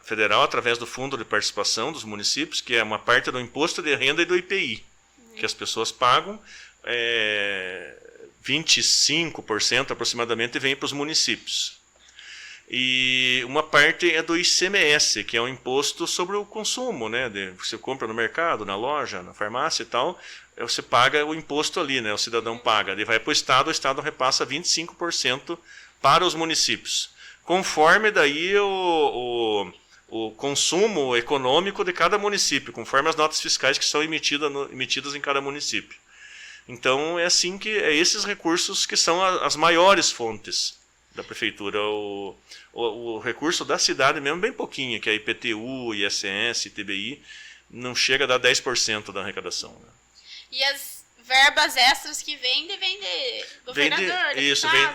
federal através do Fundo de Participação dos municípios, que é uma parte do imposto de renda e do IPI, que as pessoas pagam, 25% aproximadamente vem para os municípios. E uma parte é do ICMS, que é um imposto sobre o consumo, né? Você compra no mercado, na loja, na farmácia e tal, você paga o imposto ali, né? O cidadão paga. Ele vai para o Estado repassa 25% para os municípios. Conforme daí o consumo econômico de cada município, conforme as notas fiscais que são emitidas em cada município. Então é assim que esses recursos que são as maiores fontes da prefeitura. O recurso da cidade mesmo, bem pouquinho, que é IPTU, ISS, ITBI, não chega a dar 10% da arrecadação. Né? E as verbas extras que vem de governador,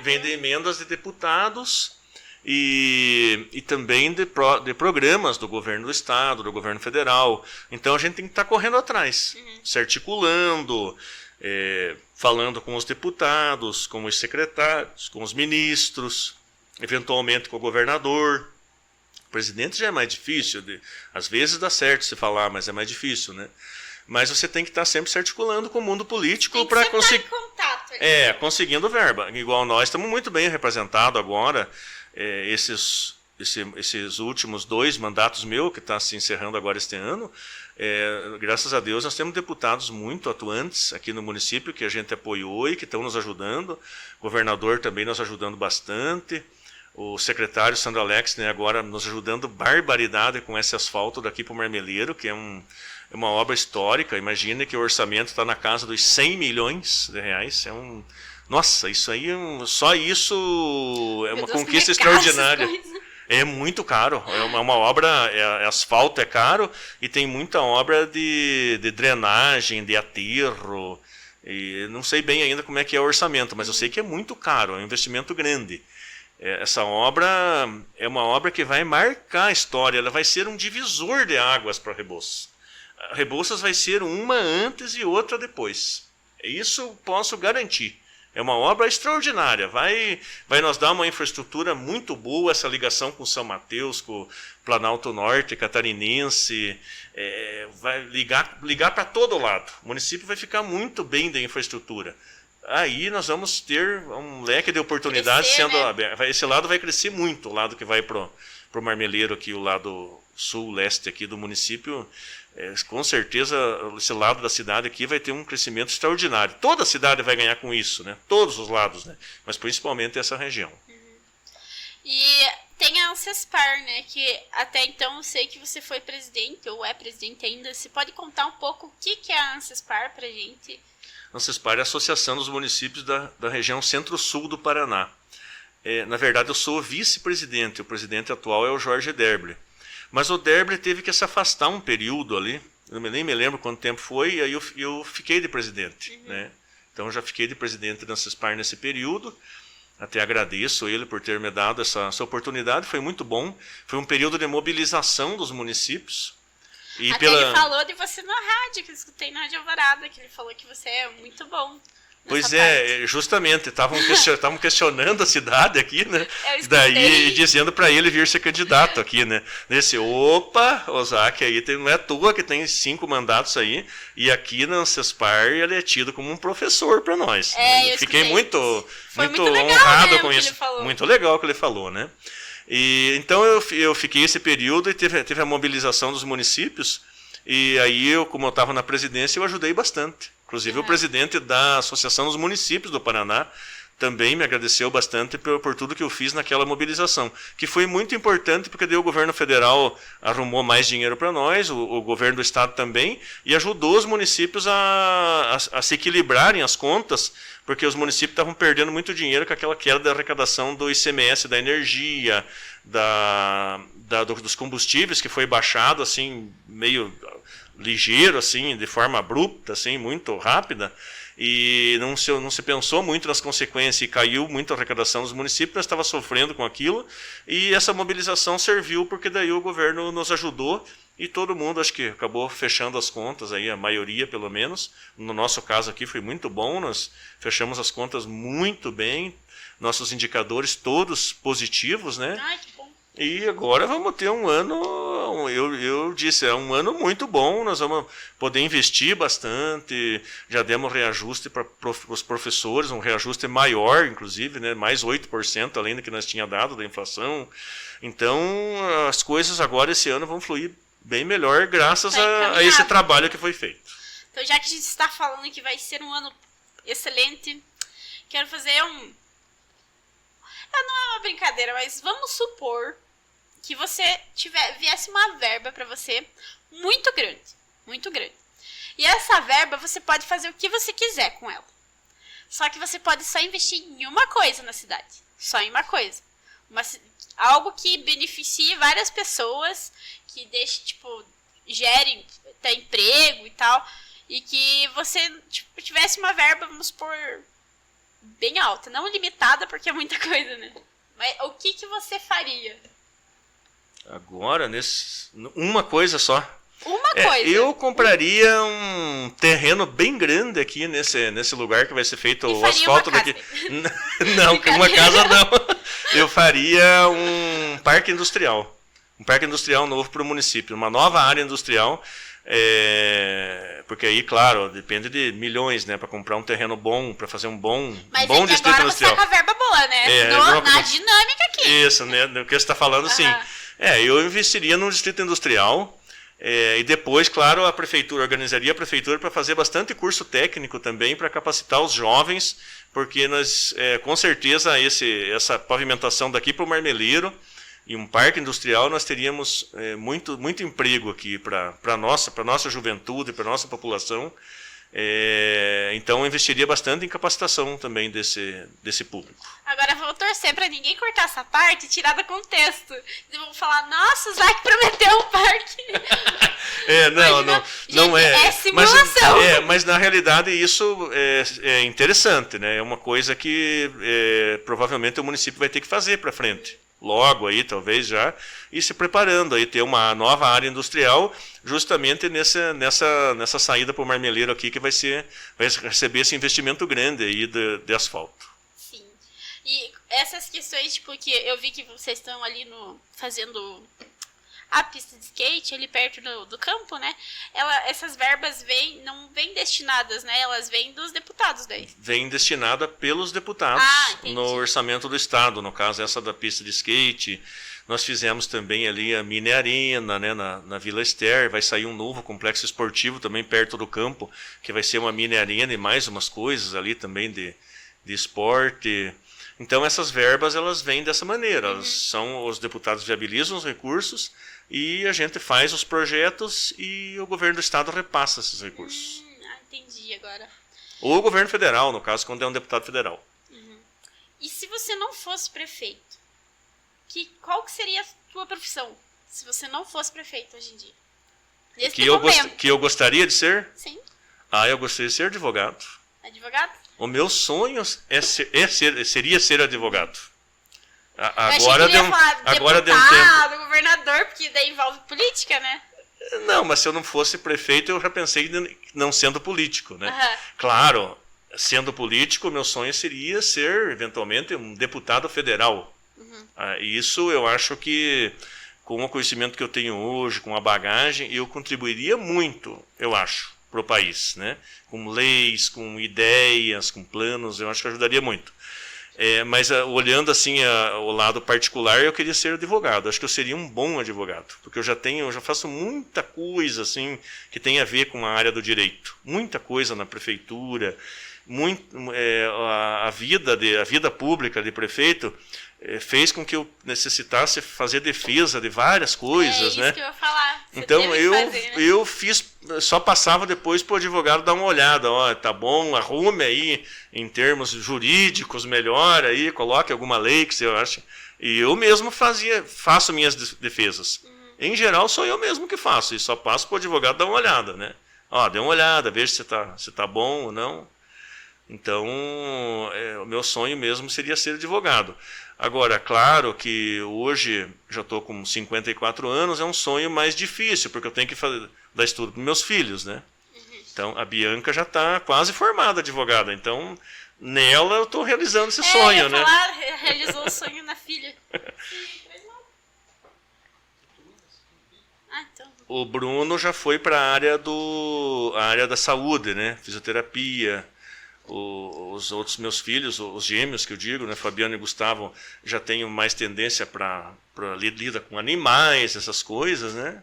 vem de emendas de deputados e também de programas do governo do estado, do governo federal. Então a gente tem que estar correndo atrás, se articulando, falando com os deputados, com os secretários, com os ministros, eventualmente com o governador. O presidente já é mais difícil, às vezes dá certo se falar, mas é mais difícil, né? Mas você tem que estar sempre se articulando com o mundo político para conseguir conseguindo verba. Igual nós estamos muito bem representados agora, esses últimos 2 mandatos meus, que está se encerrando agora este ano. Graças a Deus nós temos deputados muito atuantes aqui no município que a gente apoiou e que estão nos ajudando. O governador também nos ajudando bastante. O secretário Sandro Alex, né, agora nos ajudando barbaridade com esse asfalto daqui para o Marmeleiro, que é uma obra histórica. Imagine que o orçamento está na casa dos 100 milhões de reais. Nossa, isso aí, só isso é uma conquista extraordinária. É muito caro, é uma obra, asfalto é caro e tem muita obra de drenagem, de aterro, e não sei bem ainda como é que é o orçamento, mas eu sei que é muito caro, é um investimento grande. Essa obra é uma obra que vai marcar a história, ela vai ser um divisor de águas para Rebouças. Rebouças vai ser uma antes e outra depois, isso posso garantir. É uma obra extraordinária, vai nos dar uma infraestrutura muito boa, essa ligação com São Mateus, com o Planalto Norte, catarinense, vai ligar para todo lado. O município vai ficar muito bem da infraestrutura. Aí nós vamos ter um leque de oportunidades sendo aberto. Esse lado vai crescer muito, o lado que vai para o Marmeleiro aqui, o lado sul-leste aqui do município. Com certeza esse lado da cidade aqui vai ter um crescimento extraordinário. Toda a cidade vai ganhar com isso, né? Todos os lados, né? Mas principalmente essa região. E tem a Ancespar, né? Que até então eu sei que você foi presidente, ou é presidente ainda. Você pode contar um pouco o que é a Ancespar pra gente? A Ancespar é a Associação dos Municípios da região centro-sul do Paraná. Na verdade, eu sou vice-presidente. O presidente atual é o Jorge Derble. Mas o Derble teve que se afastar um período ali, eu nem me lembro quanto tempo foi, e aí eu fiquei de presidente. Né? Então, eu já fiquei de presidente da Ancespar nesse período. Até agradeço ele por ter me dado essa oportunidade, foi muito bom. Foi um período de mobilização dos municípios. E até ele falou de você na rádio, que eu escutei na Rádio Alvorada, que ele falou que você é muito bom. Pois justamente, estavam questionando a cidade aqui, né? Daí dizendo para ele vir ser candidato aqui, né? Opa, Ozaki aí não é à toa que tem 5 mandatos aí, e aqui na Ancespar ele é tido como um professor para nós. Fiquei muito honrado com isso. Muito legal o que ele falou, né? E então eu fiquei esse período e teve a mobilização dos municípios, e aí como eu estava na presidência, eu ajudei bastante. Inclusive o presidente da Associação dos Municípios do Paraná também me agradeceu bastante por tudo que eu fiz naquela mobilização, que foi muito importante porque daí o governo federal arrumou mais dinheiro para nós, o governo do estado também, e ajudou os municípios a se equilibrarem as contas, porque os municípios estavam perdendo muito dinheiro com aquela queda da arrecadação do ICMS, da energia, dos combustíveis, que foi baixado assim, meio ligeiro, assim, de forma abrupta, assim, muito rápida, e não se pensou muito nas consequências e caiu muito a arrecadação dos municípios, nós estávamos sofrendo com aquilo, e essa mobilização serviu porque daí o governo nos ajudou e todo mundo, acho que acabou fechando as contas, aí, a maioria pelo menos. No nosso caso aqui foi muito bom, nós fechamos as contas muito bem, nossos indicadores todos positivos, né? Ai, que bom. E agora vamos ter um ano, eu disse, é um ano muito bom, nós vamos poder investir bastante, já demos reajuste para os professores, um reajuste maior, inclusive, né, mais 8% além do que nós tínhamos dado da inflação. Então, as coisas agora esse ano vão fluir bem melhor graças a esse trabalho que foi feito. Então, já que a gente está falando que vai ser um ano excelente, quero fazer não é uma brincadeira, mas vamos supor que você viesse uma verba para você muito grande, muito grande. E essa verba você pode fazer o que você quiser com ela. Só que você pode só investir em uma coisa na cidade, só em uma coisa. Algo que beneficie várias pessoas, que deixe, gere até emprego e tal, e que você tivesse uma verba, vamos supor, bem alta, não limitada porque é muita coisa, né? Mas o que você faria? Agora, uma coisa só. Uma coisa? Eu compraria um terreno bem grande aqui nesse lugar que vai ser feito o asfalto daqui. Não, uma casa não. Eu faria um parque industrial. Um parque industrial novo para o município, uma nova área industrial. Porque aí, claro, depende de milhões, né, para comprar um terreno bom, para fazer um bom distrito industrial. Mas agora você tá com a verba boa, né? Na dinâmica aqui. Isso, né, no que você está falando, sim. Eu investiria num distrito industrial, e depois, claro, a prefeitura organizaria para fazer bastante curso técnico também, para capacitar os jovens, porque nós, com certeza, essa pavimentação daqui para o Marmeleiro, e um parque industrial, nós teríamos muito emprego aqui para a nossa juventude, para a nossa população. Então, eu investiria bastante em capacitação também desse público. Agora, eu vou torcer para ninguém cortar essa parte e tirar do contexto. Eu vou falar, nossa, o Zac prometeu um parque. Não é. É simulação. Mas, na realidade, isso é interessante, né? É uma coisa que provavelmente o município vai ter que fazer para frente. logo aí, talvez já, e se preparando aí, ter uma nova área industrial, justamente nessa saída para o Marmeleiro aqui, que vai receber esse investimento grande aí de asfalto. Sim. E essas questões, tipo, que eu vi que vocês estão ali fazendo a pista de skate, ali perto do campo, né? Essas verbas não vêm destinadas, né? Elas vêm dos deputados daí. Vem destinada pelos deputados no orçamento do Estado. No caso, essa da pista de skate. Nós fizemos também ali a mini arena, né, na Vila Ester. Vai sair um novo complexo esportivo também perto do campo, que vai ser uma mini arena e mais umas coisas ali também de esporte. Então, essas verbas, elas vêm dessa maneira. Os deputados viabilizam os recursos e a gente faz os projetos e o governo do estado repassa esses recursos. Entendi agora. Ou o governo federal, no caso, quando é um deputado federal. E se você não fosse prefeito, qual que seria a tua profissão? Se você não fosse prefeito hoje em dia? Que eu gostaria de ser? Sim. Eu gostaria de ser advogado. Advogado? O meu sonho seria ser advogado. Agora deu um tempo. Governador, porque daí envolve política, né? Não, mas se eu não fosse prefeito, eu já pensei não sendo político, né? Claro, sendo político, meu sonho seria ser, eventualmente, um deputado federal. Isso eu acho que, com o conhecimento que eu tenho hoje, com a bagagem, eu contribuiria muito, eu acho, para o país, né? Com leis, com ideias, com planos, eu acho que ajudaria muito. Mas olhando assim o lado particular, eu queria ser advogado. Acho que eu seria um bom advogado, porque eu já faço muita coisa assim que tem a ver com a área do direito, muita coisa na prefeitura, a vida pública de prefeito fez com que eu necessitasse fazer defesa de várias coisas, isso né? Que eu ia falar. Você então eu fazer, né? Só passava depois para o advogado dar uma olhada, tá bom, arrume aí em termos jurídicos melhor aí, coloque alguma lei que você acha. E eu mesmo faço minhas defesas. Em geral sou eu mesmo que faço e só passo para o advogado dar uma olhada, né? Dê uma olhada, veja se tá bom ou não. Então, o meu sonho mesmo seria ser advogado. Agora, claro que hoje, já estou com 54 anos, é um sonho mais difícil, porque eu tenho que dar estudo para meus filhos, né? Então, a Bianca já está quase formada advogada, então, nela eu estou realizando esse sonho, né? Realizou o sonho na filha. Então. O Bruno já foi para a área da saúde, né? Fisioterapia. Os outros meus filhos, os gêmeos que eu digo, né, Fabiano e Gustavo, já têm mais tendência para lidar com animais, essas coisas, né?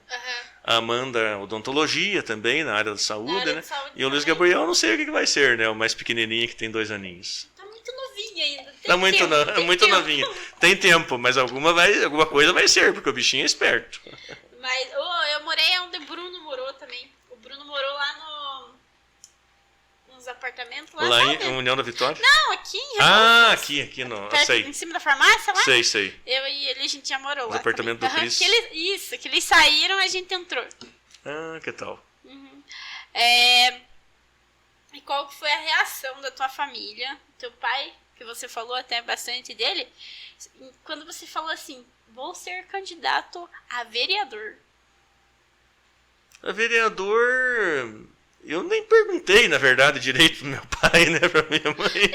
A Amanda, odontologia também, na área da saúde, né? E o Luiz Gabriel, eu não sei o que vai ser, né? O mais pequenininho que tem 2 aninhos. Tá muito novinho ainda. Tá muito novinho. Tem tempo, mas alguma coisa vai ser, porque o bichinho é esperto. Mas eu morei onde o Bruno morou também. O Bruno morou lá nos apartamentos lá, em União da Vitória? Não, aqui em Rebouças. Aqui no... Perto, sei. Em cima da farmácia lá? Sei. Eu e ele, a gente já morou lá. No apartamento do Cris. Que eles saíram, a gente entrou. Que tal? E qual que foi a reação da tua família, teu pai, que você falou até bastante dele, quando você falou assim, vou ser candidato a vereador? A vereador... Eu nem perguntei, na verdade, direito pro meu pai, né, pra minha mãe.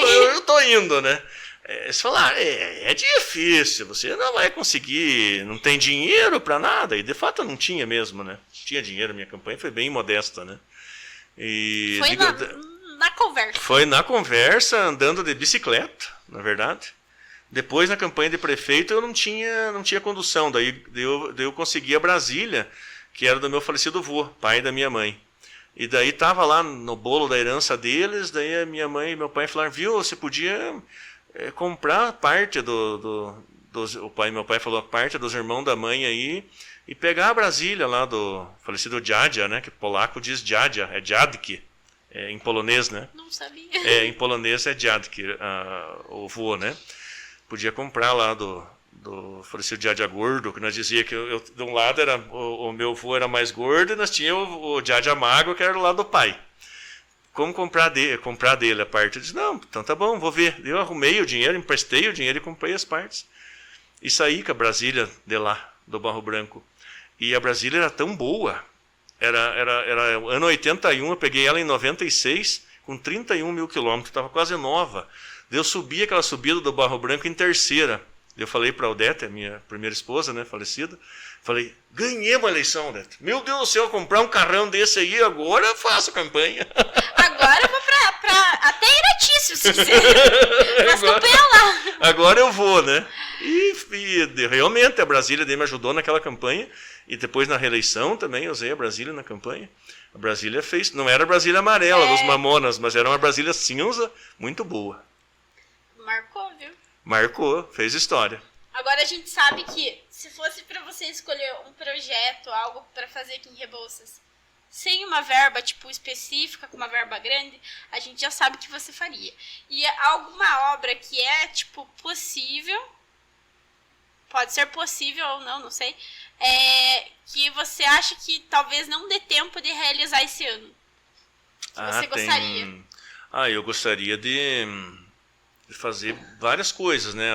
Eu tô indo, né? Eles falaram, é difícil, você não vai conseguir, não tem dinheiro pra nada. E de fato eu não tinha mesmo, né? Não tinha dinheiro, minha campanha foi bem modesta, né? Foi na conversa. Foi na conversa, andando de bicicleta, na verdade. Depois, na campanha de prefeito, eu não tinha condução. Daí eu consegui a Brasília, que era do meu falecido avô, pai da minha mãe. E daí tava lá no bolo da herança deles, daí a minha mãe e meu pai falaram, viu, você podia comprar parte o pai e meu pai falou, parte dos irmãos da mãe aí, e pegar a Brasília lá do falecido Dziadzia, né, que polaco diz Dziadzia, é Dziadki, em polonês, né? Não sabia. Em polonês é Dziadki, o vô, né? Podia comprar lá do falecido Dziadzia gordo, que nós dizia que de um lado era o meu avô era mais gordo e nós tínhamos o Dziadzia magro, que era do lado do pai. Como comprar dele a parte? Eu disse, não, então tá bom, vou ver. Eu arrumei o dinheiro, emprestei o dinheiro e comprei as partes. e saí com a Brasília de lá, do Barro Branco. E a Brasília era tão boa. Era ano 81, eu peguei ela em 96, com 31 mil quilômetros, estava quase nova. Eu subi aquela subida do Barro Branco em terceira. Eu falei para a Odete, a minha primeira esposa, né, falecida, falei, ganhei uma eleição, Odete. Meu Deus do céu, comprar um carrão desse aí, agora eu faço campanha. Agora eu vou até Irati, se quiser. Faço campanha lá. Agora eu vou, né? E realmente a Brasília me ajudou naquela campanha. E depois na reeleição também eu usei a Brasília na campanha. A Brasília fez, não era a Brasília amarela dos Mamonas, mas era uma Brasília cinza muito boa. Marcou, viu? Marcou, fez história. Agora a gente sabe que se fosse para você escolher um projeto, algo para fazer aqui em Rebouças, sem uma verba tipo específica, com uma verba grande, a gente já sabe que você faria. E alguma obra que é tipo possível, pode ser possível ou não, não sei, que você acha que talvez não dê tempo de realizar esse ano? Que você gostaria? Eu gostaria de fazer várias coisas, né?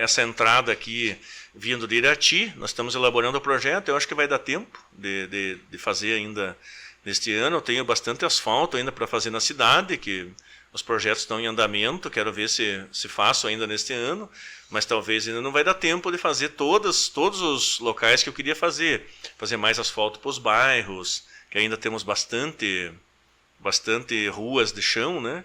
Essa entrada aqui vindo de Irati, nós estamos elaborando o projeto, eu acho que vai dar tempo de fazer ainda neste ano. Eu tenho bastante asfalto ainda para fazer na cidade, que os projetos estão em andamento, quero ver se faço ainda neste ano, mas talvez ainda não vai dar tempo de fazer todos os locais que eu queria fazer mais asfalto para os bairros, que ainda temos bastante ruas de chão, né?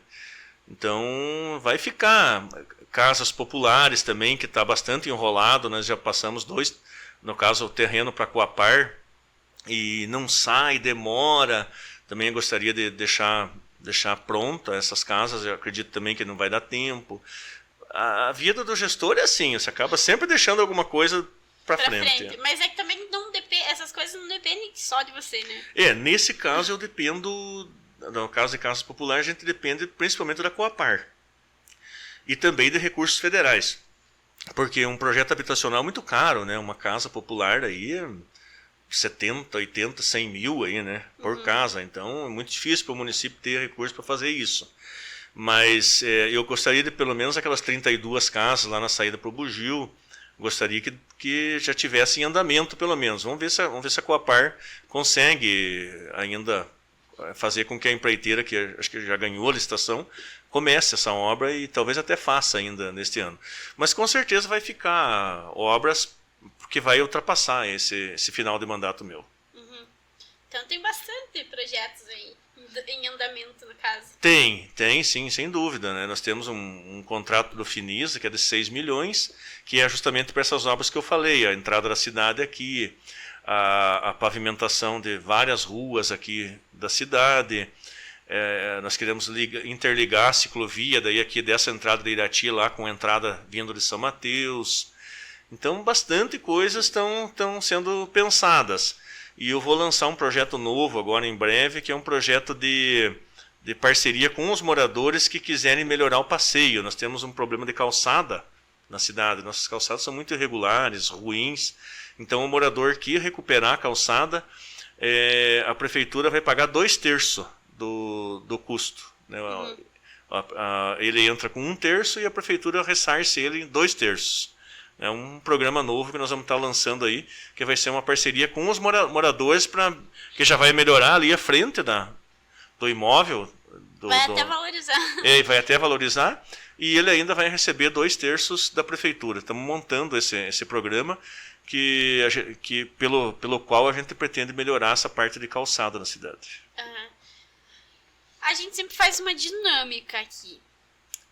Então vai ficar casas populares também, que está bastante enrolado, nós já passamos 2, no caso o terreno para Coapar, e não sai, demora. Também eu gostaria de deixar pronta essas casas, eu acredito também que não vai dar tempo. A vida do gestor é assim, você acaba sempre deixando alguma coisa para frente. Mas é que também essas coisas não dependem só de você, né? Nesse caso eu dependo, no caso de casas populares, a gente depende principalmente da Coapar. E também de recursos federais. Porque um projeto habitacional é muito caro, né? Uma casa popular aí é 70, 80, 100 mil aí, né? Por casa. Então é muito difícil para o município ter recursos para fazer isso. Mas eu gostaria de pelo menos aquelas 32 casas lá na saída para o Bugio, gostaria que já tivesse em andamento pelo menos. Vamos ver se a Coapar consegue ainda fazer com que a empreiteira, que acho que já ganhou a licitação, comece essa obra e talvez até faça ainda neste ano. Mas com certeza vai ficar obras que vai ultrapassar esse final de mandato meu. Então tem bastante projetos aí em andamento, no caso. Tem sim, sem dúvida, né? Nós temos um contrato do Finisa, que é de 6 milhões, que é justamente para essas obras que eu falei, a entrada da cidade aqui, a pavimentação de várias ruas aqui da cidade. Nós queremos interligar a ciclovia daí aqui dessa entrada de Irati lá com a entrada vindo de São Mateus. Então bastante coisas estão sendo pensadas. E eu vou lançar um projeto novo agora em breve, que é um projeto de parceria com os moradores que quiserem melhorar o passeio. Nós temos um problema de calçada na cidade. Nossas calçadas são muito irregulares, ruins. Então o morador que recuperar a calçada, a prefeitura vai pagar 2/3 do custo, né? Ele entra com 1/3 e a prefeitura ressarce ele em 2/3. É um programa novo que nós vamos estar lançando aí, que vai ser uma parceria com os moradores, que já vai melhorar ali a frente do imóvel. Vai até valorizar. Vai até valorizar, e ele ainda vai receber 2/3 da prefeitura. Estamos montando esse programa que pelo qual a gente pretende melhorar essa parte de calçada na cidade. A gente sempre faz uma dinâmica aqui.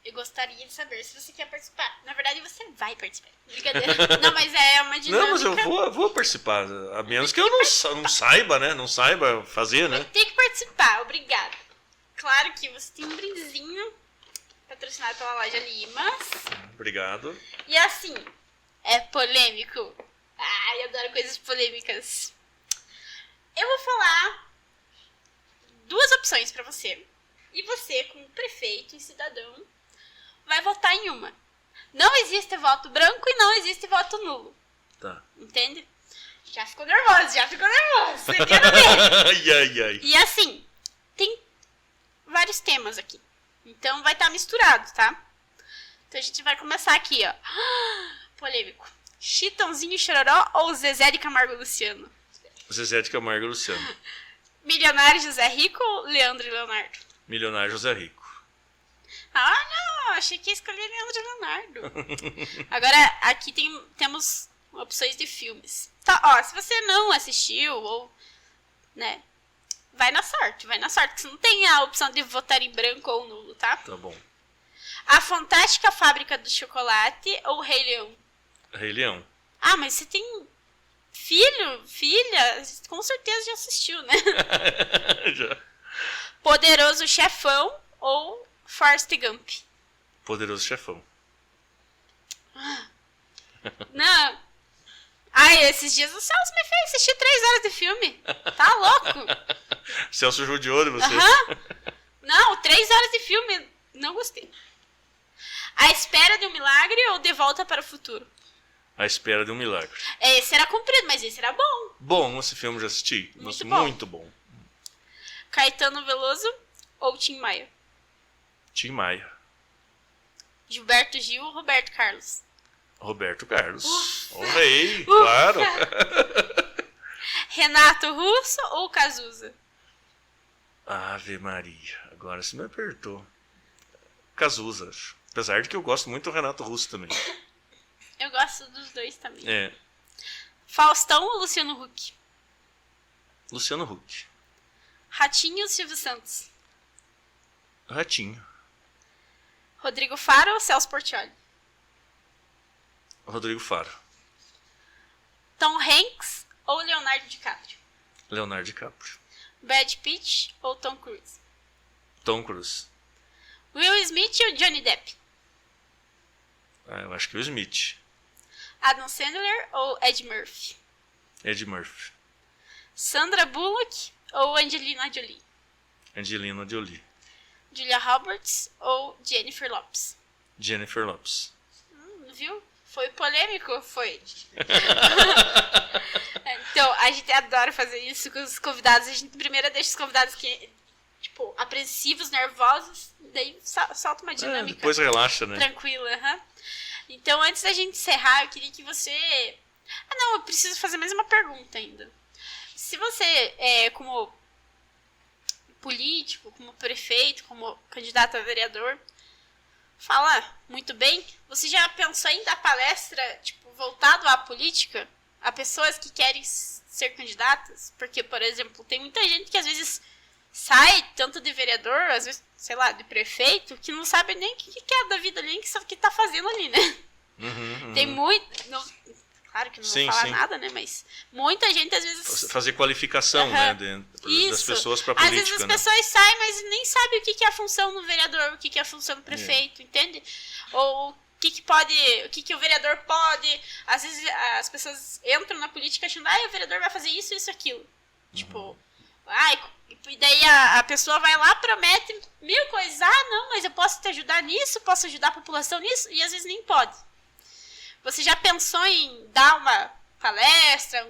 Eu gostaria de saber se você quer participar. Na verdade, você vai participar. Brincadeira. Não, mas é uma dinâmica. Não, mas eu vou participar. A menos que eu não saiba, né? Não saiba fazer, né? Tem que participar. Obrigada. Claro que você tem um brindezinho patrocinado pela loja Limas. Obrigado. E assim, é polêmico. Ai, eu adoro coisas polêmicas. Eu vou falar 2 opções pra você. E você, como prefeito e cidadão, vai votar em uma. Não existe voto branco e não existe voto nulo. Tá. Entende? Já ficou nervoso. Você quer ver? Ai. E assim, tem vários temas aqui. Então vai estar misturado, tá? Então a gente vai começar aqui, ó. Polêmico. Chitãozinho e Chororó ou Zezé de Camargo e Luciano? Zezé de Camargo e Luciano. Milionário José Rico ou Leandro e Leonardo? Milionário José Rico. Ah, não, achei que ia escolher Leandro e Leonardo. Agora, aqui temos opções de filmes. Tá, ó, se você não assistiu, ou, né, vai na sorte, porque você não tem a opção de votar em branco ou nulo, tá? Tá bom. A Fantástica Fábrica do Chocolate ou Rei Leão? Rei Leão. Ah, mas você tem filho, filha, com certeza já assistiu, né? Já. Poderoso Chefão ou Forrest Gump? Poderoso Chefão. Não. Ai, esses dias o Celso me fez assistir 3 horas de filme. Tá louco? Celso judiou de você. Não, 3 horas de filme. Não gostei. A Espera de um Milagre ou De Volta para o Futuro? A Espera de um Milagre. Esse era comprido, mas esse era bom. Bom, esse filme eu já assisti. Muito bom. Muito bom. Caetano Veloso ou Tim Maia? Tim Maia. Gilberto Gil ou Roberto Carlos? Roberto Carlos. O rei, claro. Renato Russo ou Cazuza? Ave Maria. Agora você me apertou. Cazuza, acho. Apesar de que eu gosto muito do Renato Russo também. Eu gosto dos dois também. É. Faustão ou Luciano Huck? Luciano Huck. Ratinho ou Silvio Santos? Ratinho. Rodrigo Faro ou Celso Portiolli? Rodrigo Faro. Tom Hanks ou Leonardo DiCaprio? Leonardo DiCaprio. Brad Pitt ou Tom Cruise? Tom Cruise. Will Smith ou Johnny Depp? Eu acho que o Smith. Adam Sandler ou Ed Murphy? Ed Murphy. Sandra Bullock ou Angelina Jolie? Angelina Jolie. Julia Roberts ou Jennifer Lopez? Jennifer Lopez. Viu? Foi polêmico? Foi. Então, a gente adora fazer isso com os convidados. A gente primeiro deixa os convidados tipo, apreensivos, nervosos, daí solta uma dinâmica. Depois relaxa, né? Tranquila, Então, antes da gente encerrar, eu queria que você... eu preciso fazer mais uma pergunta ainda. Se você, como político, como prefeito, como candidato a vereador, fala muito bem, você já pensou em dar palestra, tipo, voltado à política? A pessoas que querem ser candidatas? Porque, por exemplo, tem muita gente que às vezes sai tanto de vereador, às vezes, sei lá, de prefeito, que não sabe nem o que é da vida ali, que sabe o que tá fazendo ali, né? Tem muito... Claro que não vou falar nada, né? Mas muita gente, às vezes... Fazer qualificação, né? Das pessoas para política, às vezes as pessoas saem, mas nem sabem o que é a função do vereador, o que é a função do prefeito, entende? Ou o que o vereador pode... Às vezes as pessoas entram na política achando, o vereador vai fazer isso, isso, aquilo. Tipo, e daí a pessoa vai lá, promete 1000 coisas. Não, mas eu posso te ajudar nisso, posso ajudar a população nisso, e às vezes nem pode. Você já pensou em dar uma palestra?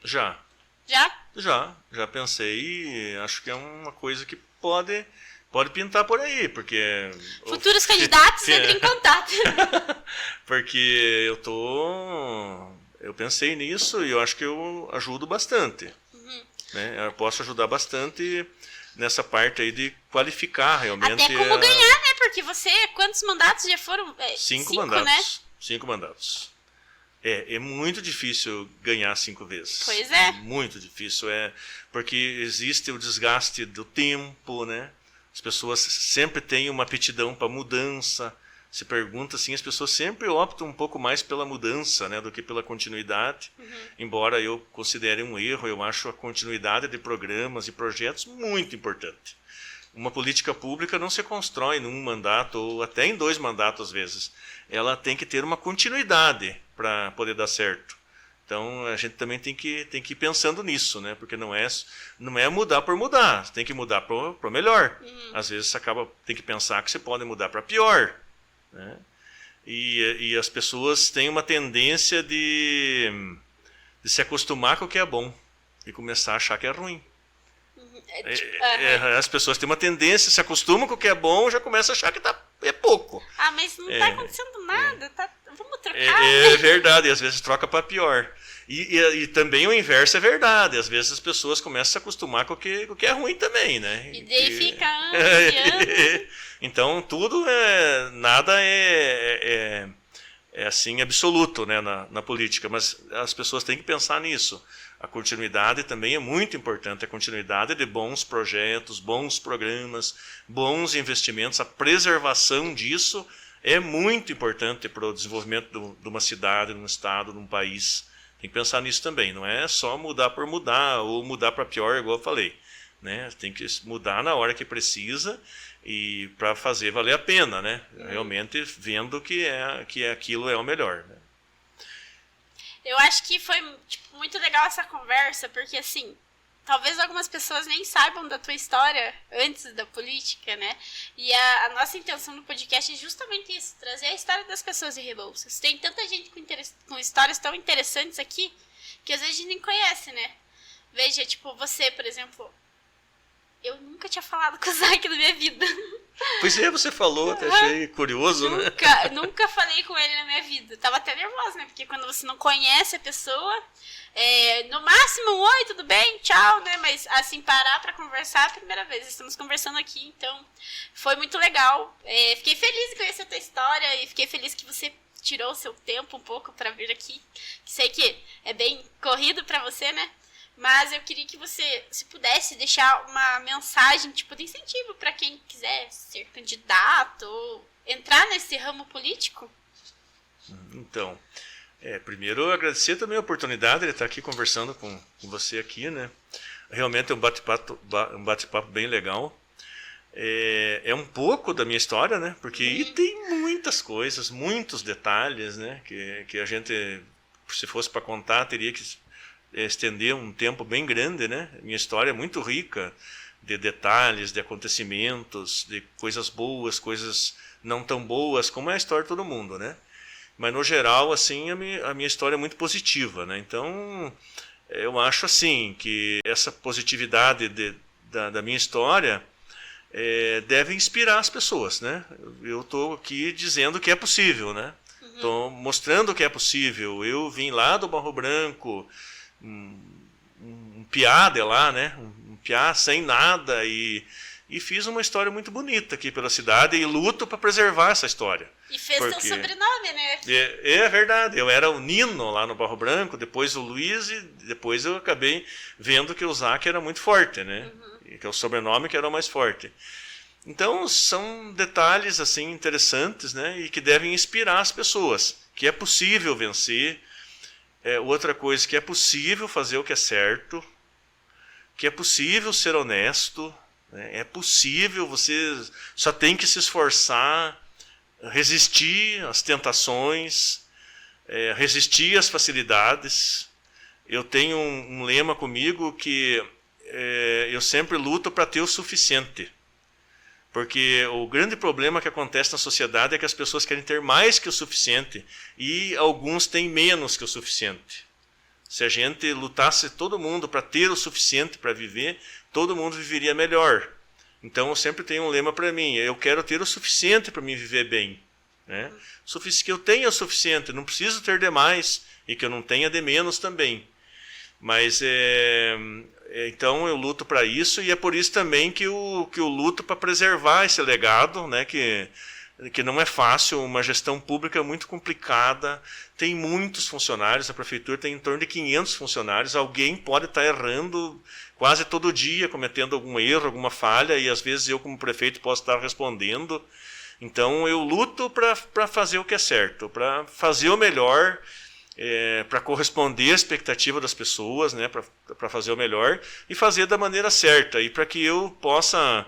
Já. Já? Já pensei e acho que é uma coisa que pode pintar por aí, porque... Futuros candidatos entrem em contato. Porque eu pensei nisso e eu acho que eu ajudo bastante. Né? Eu posso ajudar bastante nessa parte aí de qualificar realmente... Até como ganhar, né? Porque quantos mandatos já foram? 5 mandatos, né? 5 mandatos. É muito difícil ganhar 5 vezes. Pois é. Muito difícil, porque existe o desgaste do tempo, né? As pessoas sempre têm uma aptidão para mudança. Se pergunta assim, as pessoas sempre optam um pouco mais pela mudança, né, do que pela continuidade. Embora eu considere um erro, eu acho a continuidade de programas e projetos muito importante. Uma política pública não se constrói num mandato ou até em 2 mandatos às vezes. Ela tem que ter uma continuidade para poder dar certo. Então a gente também tem que ir pensando nisso, né? Porque não é mudar por mudar, você tem que mudar para o melhor. Às vezes você tem que pensar que você pode mudar para pior, né? E as pessoas têm uma tendência de se acostumar com o que é bom e começar a achar que é ruim. As pessoas têm uma tendência, se acostumam com o que é bom, já começam a achar que é pouco. Mas não está acontecendo nada. Vamos trocar. É verdade, e às vezes troca para pior. E também o inverso é verdade. Às vezes as pessoas começam a se acostumar com o que é ruim também, né? E daí fica anos e anos. Então tudo nada é assim absoluto, né, na política, mas as pessoas têm que pensar nisso. A continuidade também é muito importante, a continuidade de bons projetos, bons programas, bons investimentos, a preservação disso é muito importante para o desenvolvimento de uma cidade, de um estado, de um país. Tem que pensar nisso também, não é só mudar por mudar ou mudar para pior, igual eu falei, né? Tem que mudar na hora que precisa e para fazer valer a pena, né? Realmente vendo que aquilo é o melhor, né? Eu acho que foi muito legal essa conversa, porque assim, talvez algumas pessoas nem saibam da tua história antes da política, né? E a nossa intenção no podcast é justamente isso, trazer a história das pessoas de Rebouças. Tem tanta gente com histórias tão interessantes aqui, que às vezes a gente nem conhece, né? Veja, tipo, você, por exemplo, eu nunca tinha falado com o Zac na minha vida. Pois é, você falou, até achei curioso, né? Nunca falei com ele na minha vida. Tava até nervosa, né? Porque quando você não conhece a pessoa, no máximo, oi, tudo bem, tchau, né? Mas assim, parar pra conversar é a primeira vez. Estamos conversando aqui, então foi muito legal. Fiquei feliz de conhecer a tua história e fiquei feliz que você tirou o seu tempo um pouco pra vir aqui. Sei que é bem corrido pra você, né? Mas eu queria que você, se pudesse, deixar uma mensagem, tipo, de incentivo para quem quiser ser candidato ou entrar nesse ramo político. Então, primeiro eu agradecer também a oportunidade de estar aqui conversando com você aqui, né? Realmente é um bate-papo bem legal. É um pouco da minha história, né? Porque e tem muitas coisas, muitos detalhes, né? Que a gente, se fosse para contar, teria que estender um tempo bem grande, né? Minha história é muito rica de detalhes, de acontecimentos, de coisas boas, coisas não tão boas, como é a história de todo mundo, né? Mas no geral, assim, a minha história é muito positiva, né? Então, eu acho assim que essa positividade da minha história deve inspirar as pessoas, né? Eu estou aqui dizendo que é possível, né? Estou mostrando que é possível. Eu vim lá do Barro Branco, um piá de lá, né? Um piá sem nada e fiz uma história muito bonita aqui pela cidade e luto para preservar essa história. E fez teu sobrenome, né? É verdade, eu era o Nino lá no Barro Branco, depois o Luiz e depois eu acabei vendo que o Zac era muito forte, né? E que é o sobrenome que era o mais forte. Então são detalhes assim interessantes, né? E que devem inspirar as pessoas, que é possível vencer. Outra coisa, que é possível fazer o que é certo, que é possível ser honesto, né? É possível, você só tem que se esforçar, resistir às tentações, resistir às facilidades. Eu tenho um lema comigo que eu sempre luto para ter o suficiente. Porque o grande problema que acontece na sociedade é que as pessoas querem ter mais que o suficiente e alguns têm menos que o suficiente. Se a gente lutasse todo mundo para ter o suficiente para viver, todo mundo viveria melhor. Então eu sempre tenho um lema para mim, eu quero ter o suficiente para me viver bem, né? Que eu tenha o suficiente, não preciso ter demais e que eu não tenha de menos também. Mas então eu luto para isso e é por isso também que eu luto para preservar esse legado, né? Que não é fácil, uma gestão pública muito complicada, tem muitos funcionários, a prefeitura tem em torno de 500 funcionários, alguém pode estar errando quase todo dia, cometendo algum erro, alguma falha, e às vezes eu como prefeito posso estar respondendo. Então eu luto para fazer o que é certo, para fazer o melhor, para corresponder à expectativa das pessoas, né, para fazer o melhor e fazer da maneira certa, e para que eu possa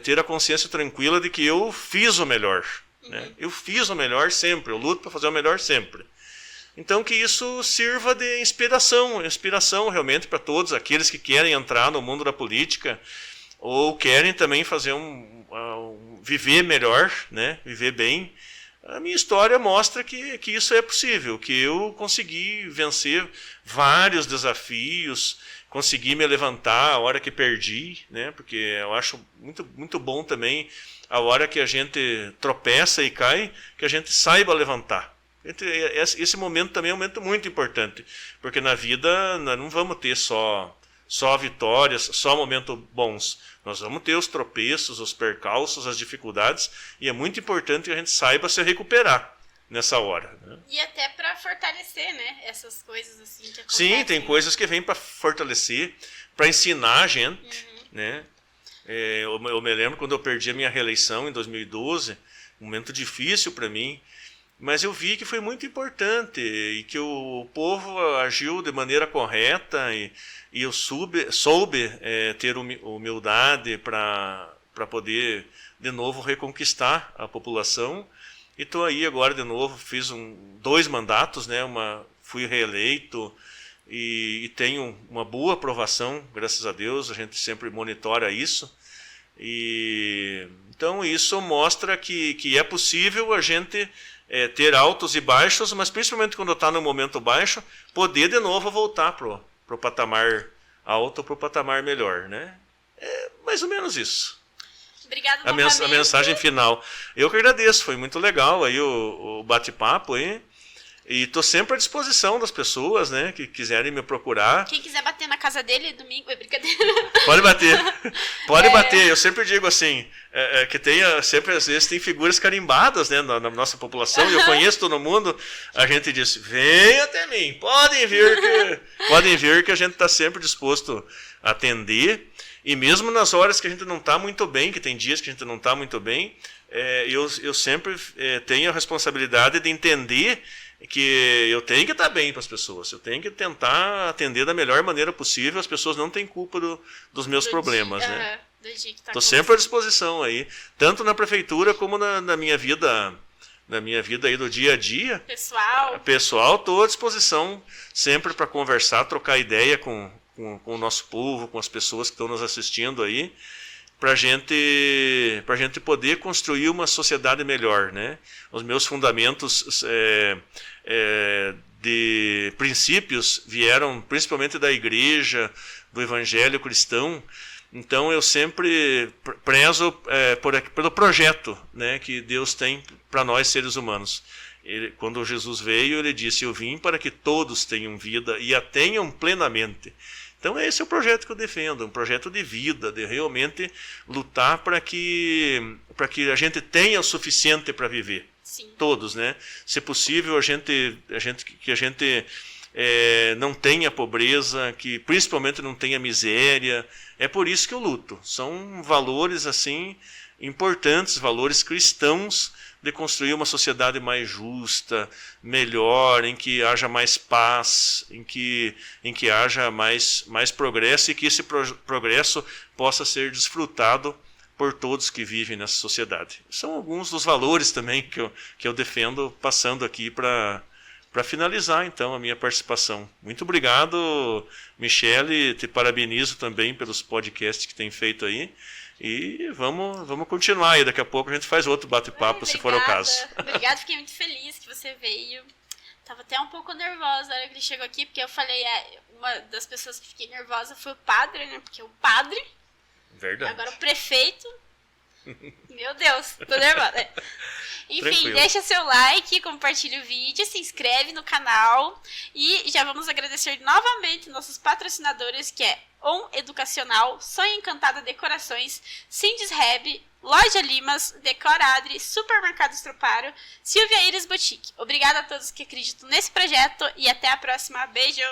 ter a consciência tranquila de que eu fiz o melhor. Né? Eu fiz o melhor sempre, eu luto para fazer o melhor sempre. Então que isso sirva de inspiração realmente para todos aqueles que querem entrar no mundo da política ou querem também fazer viver melhor, né? Viver bem. A minha história mostra que isso é possível, que eu consegui vencer vários desafios, consegui me levantar a hora que perdi, né? Porque eu acho muito, muito bom também a hora que a gente tropeça e cai, que a gente saiba levantar. Esse momento também é um momento muito importante, porque na vida nós não vamos ter só vitórias, só momentos bons. Nós vamos ter os tropeços, os percalços, as dificuldades, e é muito importante que a gente saiba se recuperar nessa hora. Né? E até para fortalecer, né, essas coisas assim que Sim, acontecem. tem coisas que vêm para fortalecer, para ensinar a gente. Né? Eu me lembro quando eu perdi a minha reeleição em 2012, um momento difícil para mim, mas eu vi que foi muito importante e que o povo agiu de maneira correta e eu soube ter humildade para poder de novo reconquistar a população. E estou aí agora de novo, fiz 2 mandatos, né? Fui reeleito e tenho uma boa aprovação, graças a Deus, a gente sempre monitora isso. Então isso mostra que é possível a gente ter altos e baixos, mas principalmente quando está no momento baixo, poder de novo voltar pro patamar alto, pro patamar melhor, né? É mais ou menos isso. Obrigada a mensagem final. Eu que agradeço, foi muito legal aí o bate-papo aí. E estou sempre à disposição das pessoas, né, que quiserem me procurar. Quem quiser bater na casa dele domingo, é brincadeira. Pode bater. Pode bater. Eu sempre digo assim, que sempre às vezes tem figuras carimbadas, né, na nossa população, e eu conheço todo mundo. A gente diz, vem até mim, podem vir que a gente está sempre disposto a atender. E mesmo nas horas que a gente não está muito bem, que tem dias que a gente não está muito bem, eu sempre tenho a responsabilidade de entender que eu tenho que estar bem para as pessoas, eu tenho que tentar atender da melhor maneira possível, as pessoas não têm culpa dos meus problemas. Né? Estou sempre à disposição aí, tanto na prefeitura como na minha vida aí do dia a dia. Pessoal, estou à disposição sempre para conversar, trocar ideia com o nosso povo, com as pessoas que estão nos assistindo aí, para a gente poder construir uma sociedade melhor. Né? Os meus fundamentos de princípios vieram principalmente da igreja, do evangelho cristão, então eu sempre prezo pelo projeto, né, que Deus tem para nós seres humanos. Quando Jesus veio, ele disse, eu vim para que todos tenham vida e a tenham plenamente. Então esse é o projeto que eu defendo, um projeto de vida, de realmente lutar para que a gente tenha o suficiente para viver. Sim. Todos, né? Se possível, que a gente não tenha pobreza, que principalmente não tenha miséria. É por isso que eu luto. São valores assim importantes, valores cristãos, de construir uma sociedade mais justa, melhor, em que haja mais paz, em que haja mais progresso e que esse progresso possa ser desfrutado por todos que vivem nessa sociedade. São alguns dos valores também que eu defendo, passando aqui para finalizar então a minha participação. Muito obrigado, Michele, te parabenizo também pelos podcasts que tem feito aí. E vamos continuar aí. Daqui a pouco a gente faz outro bate-papo, se for o caso. Obrigada, fiquei muito feliz que você veio. Tava até um pouco nervosa na hora que ele chegou aqui, porque eu falei, uma das pessoas que fiquei nervosa foi o padre, né? Porque o padre, verdade. Agora o prefeito, meu Deus, tô nervosa. Enfim, Tranquilo. Deixa seu like, compartilha o vídeo, se inscreve no canal e já vamos agradecer novamente nossos patrocinadores, que é On Educacional, Sonho Encantada Decorações, Sindesreb, Loja Limas, Decora Adri, Supermercado Estroparo, Silvia Iris Boutique. Obrigada a todos que acreditam nesse projeto e até a próxima. Beijo!